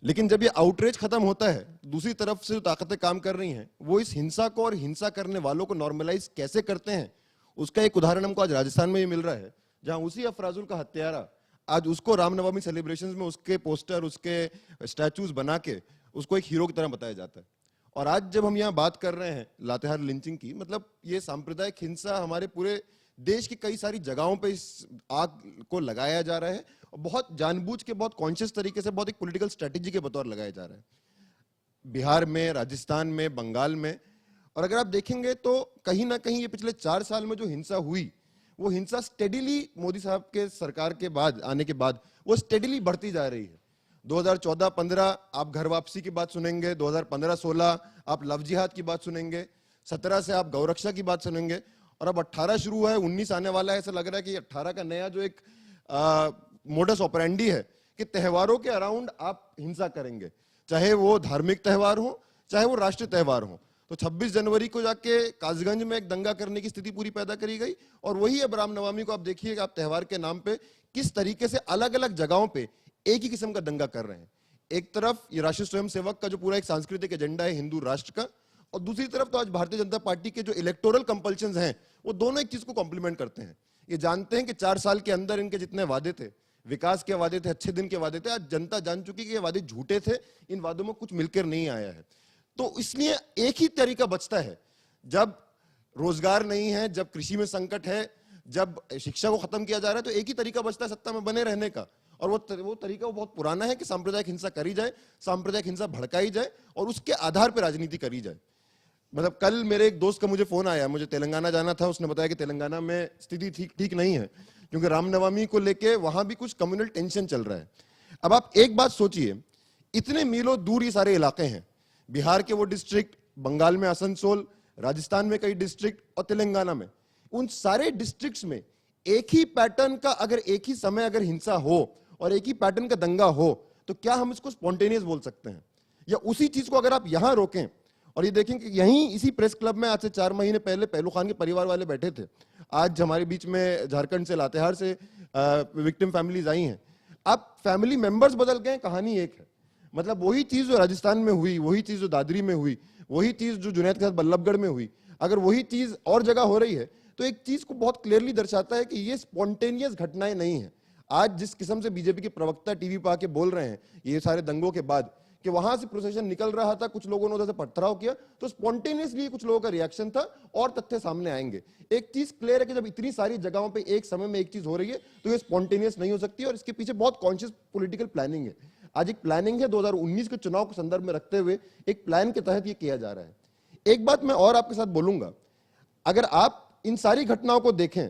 लेकिन जब ये आउटरीच खत्म होता है, दूसरी तरफ से जो ताकतें काम कर रही हैं, वो इस हिंसा को और हिंसा करने वालों को नॉर्मलाइज कैसे करते हैं, उसका एक उदाहरण हमको आज राजस्थान में भी मिल रहा है, जहां उसी अफराजुल का हत्यारा आज उसको रामनवमी सेलिब्रेशंस में उसके पोस्टर, उसके स्टैचूज बना के उसको एक हीरो की तरह बताया जाता है। और आज जब हम यहाँ बात कर रहे हैं लातेहार लिंचिंग की, मतलब ये सांप्रदायिक हिंसा हमारे पूरे देश की कई सारी जगहों पे इस आग को लगाया जा रहा है, और बहुत जानबूझ के, बहुत कॉन्शियस तरीके से, बहुत एक पॉलिटिकल स्ट्रेटेजी के बतौर लगाया जा रहा है, बिहार में, राजस्थान में, बंगाल में। और अगर आप देखेंगे तो कहीं ना कहीं ये पिछले 4 साल में जो हिंसा हुई, वो हिंसा स्टेडीली मोदी साहब के सरकार के बाद, आने के बाद, वो स्टेडीली बढ़ती जा रही है। 2014-15 आप घर वापसी की बात सुनेंगे, 2015-16 आप लव जिहाद की बात सुनेंगे, 17 से आप गौरक्षा की बात सुनेंगे, और अब 18 शुरू हुआ है, 19 आने वाला है। ऐसा लग रहा है कि 18 का नया जो एक मोडस ऑपरेंडी है कि त्योहारों के अराउंड आप हिंसा करेंगे, चाहे वो धार्मिक त्यौहार हो, चाहे वो राष्ट्रीय त्यौहार हो। तो 26 जनवरी को जाके कासगंज में एक दंगा करने की स्थिति पूरी पैदा करी गई, और वही अब रामनवमी को आप देखिए कि आप त्यौहार के नाम पे किस तरीके से अलग अलग जगहों पे एक ही किस्म का दंगा कर रहे हैं। एक तरफ ये राष्ट्रीय स्वयंसेवक का जो पूरा एक सांस्कृतिक एजेंडा है हिंदू राष्ट्र का, और दूसरी तरफ तो आज भारतीय जनता पार्टी के जो इलेक्टोरल कंपल्शंस हैं, वो दोनों एक चीज को कॉम्प्लीमेंट करते हैं। ये जानते हैं कि 4 साल के अंदर इनके जितने वादे थे, विकास के वादे थे, अच्छे दिन के वादे थे, आज जनता जान चुकी कि ये वादे झूठे थे, इन वादों में कुछ मिलकर नहीं आया है। तो इसलिए एक ही तरीका बचता है, जब रोजगार नहीं है, जब कृषि में संकट है, जब शिक्षा को खत्म किया जा रहा है, तो एक ही तरीका बचता है सत्ता में बने रहने का, और वो तरीका वो बहुत पुराना है कि सांप्रदायिक हिंसा करी जाए, सांप्रदायिक हिंसा भड़काई जाए, और उसके आधार पर राजनीति करी जाए। मतलब कल मेरे एक दोस्त का मुझे फोन आया, मुझे तेलंगाना जाना था, उसने बताया कि तेलंगाना में स्थिति ठीक नहीं है, क्योंकि रामनवमी को लेके वहां भी कुछ कम्युनल टेंशन चल रहा है। अब आप एक बात सोचिए, इतने मीलों दूर ये सारे इलाके हैं, बिहार के वो डिस्ट्रिक्ट, बंगाल में आसनसोल, राजस्थान में कई डिस्ट्रिक्ट, और तेलंगाना में, उन सारे डिस्ट्रिक्ट्स में एक ही पैटर्न का, अगर एक ही समय अगर हिंसा हो और एक ही पैटर्न का दंगा हो, तो क्या हम इसको स्पॉन्टेनियस बोल सकते हैं? या उसी चीज को अगर आप यहां रोकें, और ये देखें कि यहीं इसी प्रेस क्लब में आज से 4 महीने पहले पहलू खान के परिवार वाले बैठे थे, आज हमारे बीच में झारखंड से, लातेहार से विक्टिम फैमिलीज आई हैं। अब फैमिली मेंबर्स बदल गए, कहानी एक है। मतलब वही चीज जो राजस्थान में हुई, वही चीज जो दादरी में हुई, वही चीज जो जुनैद के साथ बल्लभगढ़ में हुई, अगर वही चीज और जगह हो रही है, तो एक चीज को बहुत क्लियरली दर्शाता है कि ये स्पॉन्टेनियस घटनाएं नहीं है। आज जिस किस्म से बीजेपी के प्रवक्ता टीवी पर आके बोल रहे हैं ये सारे दंगों के बाद, कि वहां से प्रोसेशन निकल रहा था, कुछ लोगों ने उधर से पथराव किया, तो स्पॉन्टेनियसली कुछ लोगों का रिएक्शन था, और तथ्य सामने आएंगे। एक चीज क्लियर है कि जब इतनी सारी जगहों पे एक समय में एक चीज हो रही है, तो ये स्पॉन्टेनियस नहीं हो सकती, और इसके पीछे बहुत कॉन्शियस पॉलिटिकल प्लानिंग है। आज एक प्लानिंग है, 2019 के चुनाव को संदर्भ में रखते हुए एक प्लान के तहत ये किया जा रहा है। एक बात मैं और आपके साथ बोलूंगा, अगर आप इन सारी घटनाओं को देखें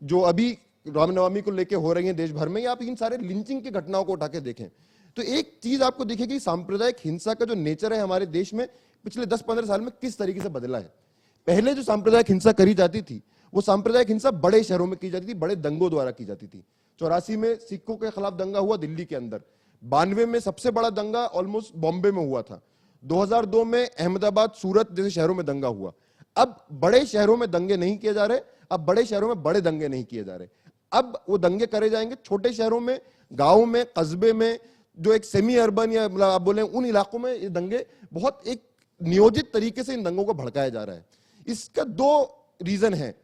जो अभी रामनवमी को लेकर हो रही हैं देश भर में, या आप इन सारे लिंचिंग की घटनाओं को उठा के देखें, तो एक चीज आपको दिखेगी, सांप्रदायिक हिंसा का जो नेचर है हमारे देश में पिछले 10-15 साल में किस तरीके से बदला है। पहले जो सांप्रदायिक हिंसा करी जाती थी, वो सांप्रदायिक हिंसा बड़े शहरों में की जाती थी, बड़े दंगों द्वारा की जाती थी। 84 में सिखों के खिलाफ दंगा हुआ दिल्ली के अंदर, 92 में सबसे बड़ा दंगा ऑलमोस्ट बॉम्बे में हुआ था, 2002 में अहमदाबाद, सूरत जैसे शहरों में दंगा हुआ। अब बड़े शहरों में दंगे नहीं किए जा रहे, अब बड़े शहरों में बड़े दंगे नहीं किए जा रहे, अब वो दंगे करे जाएंगे छोटे शहरों में, गांव में, कस्बे में, जो एक सेमी अर्बन या मतलब आप बोले उन इलाकों में ये दंगे बहुत एक नियोजित तरीके से इन दंगों को भड़काया जा रहा है। इसका दो रीजन है।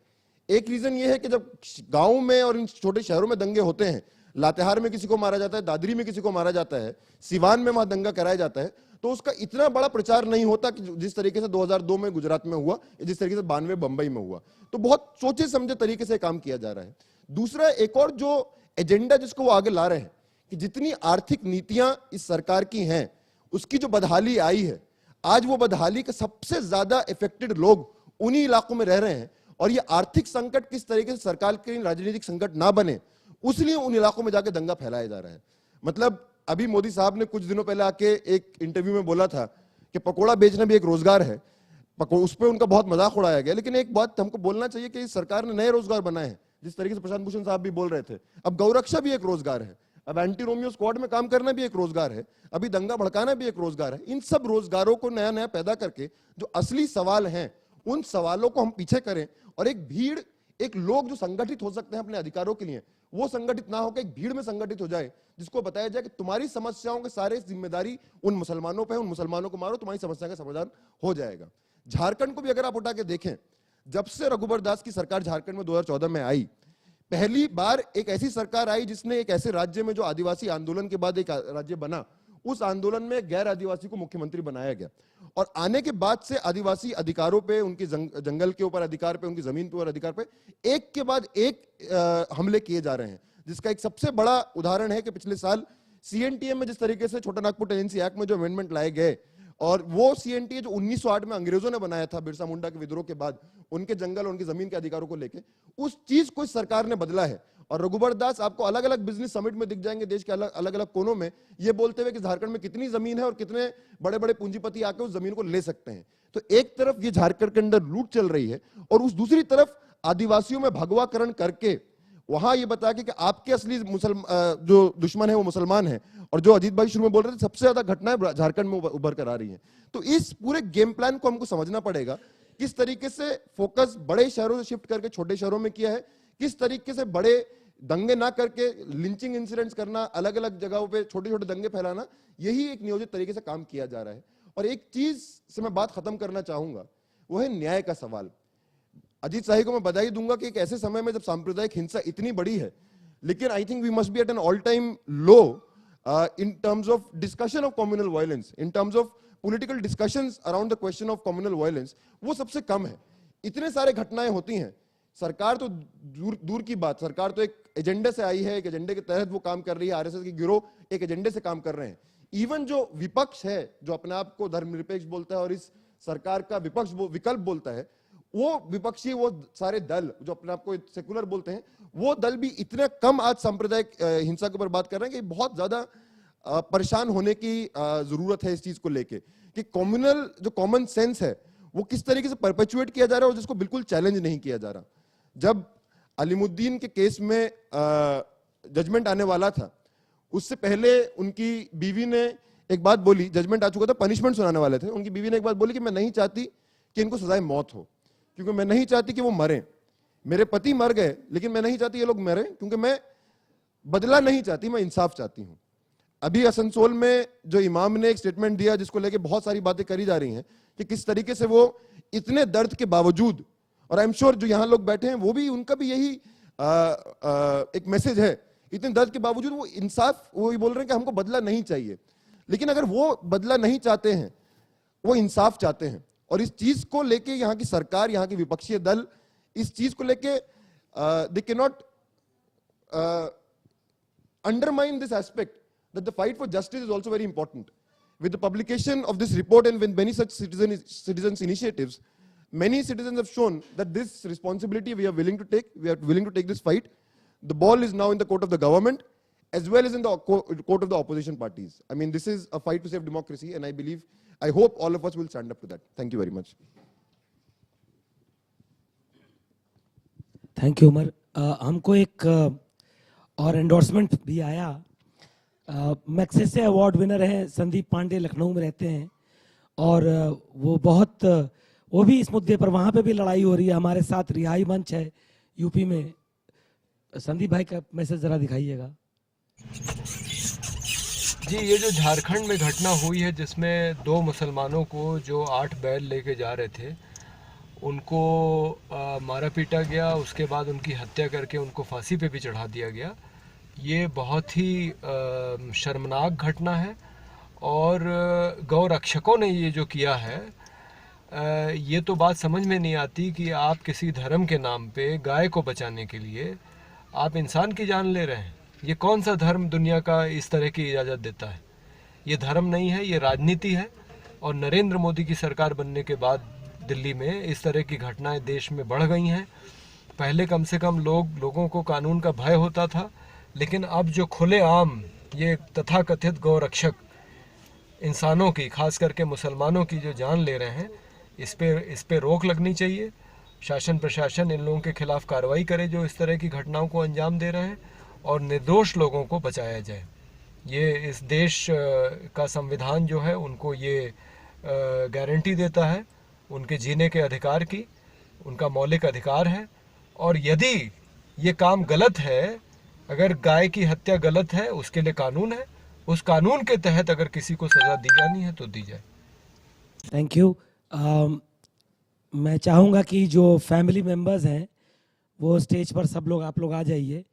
एक रीजन ये है कि जब गांव में और इन छोटे शहरों में दंगे होते हैं, लातेहार में किसी को मारा जाता है, दादरी में किसी को मारा जाता है, सिवान में वहां दंगा कराया जाता है, तो उसका इतना बड़ा प्रचार नहीं होता कि जिस तरीके से 2002 में गुजरात में हुआ, जिस तरीके से 92 बंबई में हुआ। तो बहुत सोचे समझे तरीके से काम किया जा रहा है। दूसरा एक और जो एजेंडा जिसको वो आगे ला रहे हैं कि जितनी आर्थिक नीतियां इस सरकार की हैं, उसकी जो बदहाली आई है, आज वो बदहाली के सबसे ज्यादा इफेक्टेड लोग उन्हीं इलाकों में रह रहे हैं। और ये आर्थिक संकट किस तरीके से सरकार के राजनीतिक संकट ना बने, उसलिए उन इलाकों में जाके दंगा फैलाया जा रहा है। मतलब अभी मोदी साहब ने कुछ दिनों पहले आके एक इंटरव्यू में बोला था कि पकोड़ा बेचना भी एक रोजगार है, उस पर उनका बहुत मजाक उड़ाया गया। लेकिन एक बात हमको बोलना चाहिए कि सरकार ने नए रोजगार बनाए हैं, जिस तरीके से प्रशांत भूषण साहब भी बोल रहे थे। अब गौरक्षा भी एक रोजगार है, अब एंटी रोमियो स्क्वाड में काम करना भी एक रोजगार है, अभी दंगा भड़काना भी एक रोजगार है। इन सब रोजगारों को नया नया पैदा करके जो असली सवाल हैं, उन सवालों को हम पीछे करें और एक भीड़, एक लोग जो संगठित हो सकते हैं अपने अधिकारों के लिए, वो संगठित ना होकर एक भीड़ में संगठित हो जाए, जिसको बताया जाए कि तुम्हारी समस्याओं के सारे जिम्मेदारी उन मुसलमानों पे है, उन मुसलमानों को मारो, तुम्हारी समस्या का समाधान हो जाएगा। झारखंड को भी अगर आप उठा के देखें, जब से रघुबर दास की सरकार झारखंड में 2014 में आई, पहली बार एक ऐसी सरकार आई जिसने एक ऐसे राज्य में जो आदिवासी आंदोलन के बाद एक राज्य बना, उस आंदोलन में गैर आदिवासी को मुख्यमंत्री बनाया गया। और आने के बाद से आदिवासी अधिकारों पे, उनके जंगल के ऊपर अधिकार पे, उनकी जमीन पे और अधिकार पे एक के बाद एक हमले किए जा रहे हैं। जिसका एक सबसे बड़ा उदाहरण है कि पिछले साल सीएनटीए में जिस तरीके से छोटा नागपुर टेनेंसी एक्ट में जो अमेंडमेंट लाए गए, और वो सीएनटीए जो 1908 में अंग्रेजों ने बनाया था बिरसा मुंडा के विद्रोह के बाद, उनके जंगल और उनकी जमीन के अधिकारों को लेकर, उस चीज को इस सरकार ने बदला है। और रघुबर दास आपको अलग अलग बिजनेस समिट में दिख जाएंगे देश के अलग अलग कोनों में, ये बोलते हुए कि झारखंड में कितनी जमीन है और कितने बड़े बड़े पूंजीपति आके उस जमीन को ले सकते हैं। तो एक तरफ ये झारखंड के अंदर लूट चल रही है, और उस दूसरी तरफ आदिवासियों में भगवाकरण करके वहां ये बता के कि आपके असली जो दुश्मन है वो मुसलमान है। और जो अजीत भाई शुरू में बोल रहे थे, सबसे ज्यादा घटनाएं झारखंड में उभर कर आ रही हैं। तो इस पूरे गेम प्लान को हमको समझना पड़ेगा, किस तरीके से फोकस बड़े शहरों से शिफ्ट करके छोटे शहरों में किया है, किस तरीके से बड़े दंगे ना करके लिंचिंग इंसिडेंट्स करना, अलग अलग जगहों पे छोटे छोटे दंगे फैलाना, यही एक नियोजित तरीके से काम किया जा रहा है। और एक चीज से मैं बात खत्म करना चाहूंगा, वो है न्याय का सवाल। अजीत शाही को मैं बधाई दूंगा कि एक ऐसे समय में जब सांप्रदायिक हिंसा इतनी बड़ी है, लेकिन I think we must be at an all time low in terms of discussion of communal violence, in terms of political discussions around the question of communal violence, वो सबसे कम है। इतने सारे घटनाएं होती हैं, सरकार तो दूर की बात, सरकार तो एक एजेंडे से आई है, एक एजेंडे के तहत वो काम कर रही है, आरएसएस की गिरोह एक एजेंडे से काम कर रहे हैं। इवन जो विपक्ष है, जो अपने आप को धर्मनिरपेक्ष बोलता है और इस सरकार का विपक्ष विकल्प बोलता है, वो विपक्षी, वो सारे दल जो अपने आप को सेकुलर बोलते हैं, वो दल भी इतने कम आज सांप्रदायिक हिंसा के ऊपर बात कर रहे हैं कि बहुत ज्यादा परेशान होने की जरूरत है इस चीज को लेके, कि कम्युनल जो कॉमन सेंस है वो किस तरीके से परपेचुएट किया जा रहा है और जिसको बिल्कुल चैलेंज नहीं किया जा रहा। जब अलीमुद्दीन के केस में जजमेंट आने वाला था, उससे पहले उनकी बीवी ने एक बात बोली, जजमेंट आ चुका था, पनिशमेंट सुनाने वाले थे, उनकी बीवी ने एक बात बोली कि मैं नहीं चाहती कि इनको सजाए मौत हो, क्योंकि मैं नहीं चाहती कि वो मरें। मेरे पति मर गए, लेकिन मैं नहीं चाहती ये लोग मरें, क्योंकि मैं बदला नहीं चाहती, मैं इंसाफ चाहती हूं। अभी असनसोल में जो इमाम ने एक स्टेटमेंट दिया, जिसको लेके बहुत सारी बातें करी जा रही हैं कि किस तरीके से वो इतने दर्द के बावजूद, और आई एम श्योर जो यहां लोग बैठे हैं वो भी, उनका भी यही एक मैसेज है, इतने दर्द के बावजूद वो इंसाफ, वो बोल रहे हैं कि हमको बदला नहीं चाहिए। लेकिन अगर वो बदला नहीं चाहते हैं, वो इंसाफ चाहते हैं, और इस चीज को लेके यहाँ की सरकार, यहाँ के विपक्षी दल इस चीज को लेके they can not undermine this aspect that the fight for justice is also very important. With the publication of this report and with many such citizens initiatives, many citizens have shown that this responsibility we are willing to take. We are willing to take this fight. The ball is now in the court of the government as well as in the court of the opposition parties. I mean, this is a fight to save democracy, and I hope all of us will stand up to that. Thank you very much. Thank you Umar. हमको एक और endorsement भी आया। Magsaysay award winner हैं संदीप पांडे, लखनऊ में रहते हैं, और वो बहुत वो भी इस मुद्दे पर वहां पे भी लड़ाई हो रही है। हमारे साथ रिहाई मंच है यूपी में। संदीप भाई का मैसेज जरा दिखाइएगा। जी, ये जो झारखंड में घटना हुई है जिसमें 2 मुसलमानों को जो 8 बैल लेके जा रहे थे उनको मारा पीटा गया, उसके बाद उनकी हत्या करके उनको फांसी पे भी चढ़ा दिया गया, ये बहुत ही शर्मनाक घटना है। और गौ रक्षकों ने ये जो किया है, ये तो बात समझ में नहीं आती कि आप किसी धर्म के नाम पे गाय को बचाने के लिए आप इंसान की जान ले रहे हैं। ये कौन सा धर्म दुनिया का इस तरह की इजाज़त देता है? ये धर्म नहीं है, ये राजनीति है। और नरेंद्र मोदी की सरकार बनने के बाद दिल्ली में इस तरह की घटनाएं देश में बढ़ गई हैं। पहले कम से कम लोगों को कानून का भय होता था, लेकिन अब जो खुलेआम ये तथाकथित गौरक्षक इंसानों की, खास करके मुसलमानों की जो जान ले रहे हैं, इस पे रोक लगनी चाहिए। शासन प्रशासन इन लोगों के खिलाफ कार्रवाई करे जो इस तरह की घटनाओं को अंजाम दे रहे हैं, और निर्दोष लोगों को बचाया जाए। ये इस देश का संविधान जो है उनको ये गारंटी देता है उनके जीने के अधिकार की, उनका मौलिक अधिकार है। और यदि ये काम गलत है, अगर गाय की हत्या गलत है, उसके लिए कानून है, उस कानून के तहत अगर किसी को सजा दी जानी है तो दी जाए। Thank you. मैं चाहूँगा कि जो फैमिली मेंबर्स हैं वो स्टेज पर सब लोग, आप लोग आ जाइए।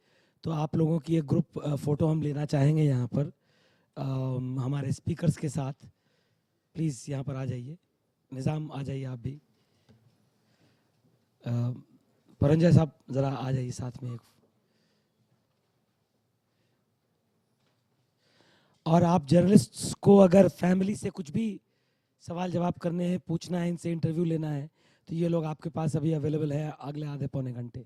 तो आप लोगों की एक ग्रुप फ़ोटो हम लेना चाहेंगे यहाँ पर हमारे स्पीकर्स के साथ। प्लीज़ यहाँ पर आ जाइए। निज़ाम आ जाइए आप भी। परंजय साहब ज़रा आ जाइए साथ में एक। और आप जर्नलिस्ट्स को अगर फैमिली से कुछ भी सवाल जवाब करने हैं, पूछना है, इनसे इंटरव्यू लेना है, तो ये लोग आपके पास अभी अवेलेबल है अगले आधे पौने घंटे।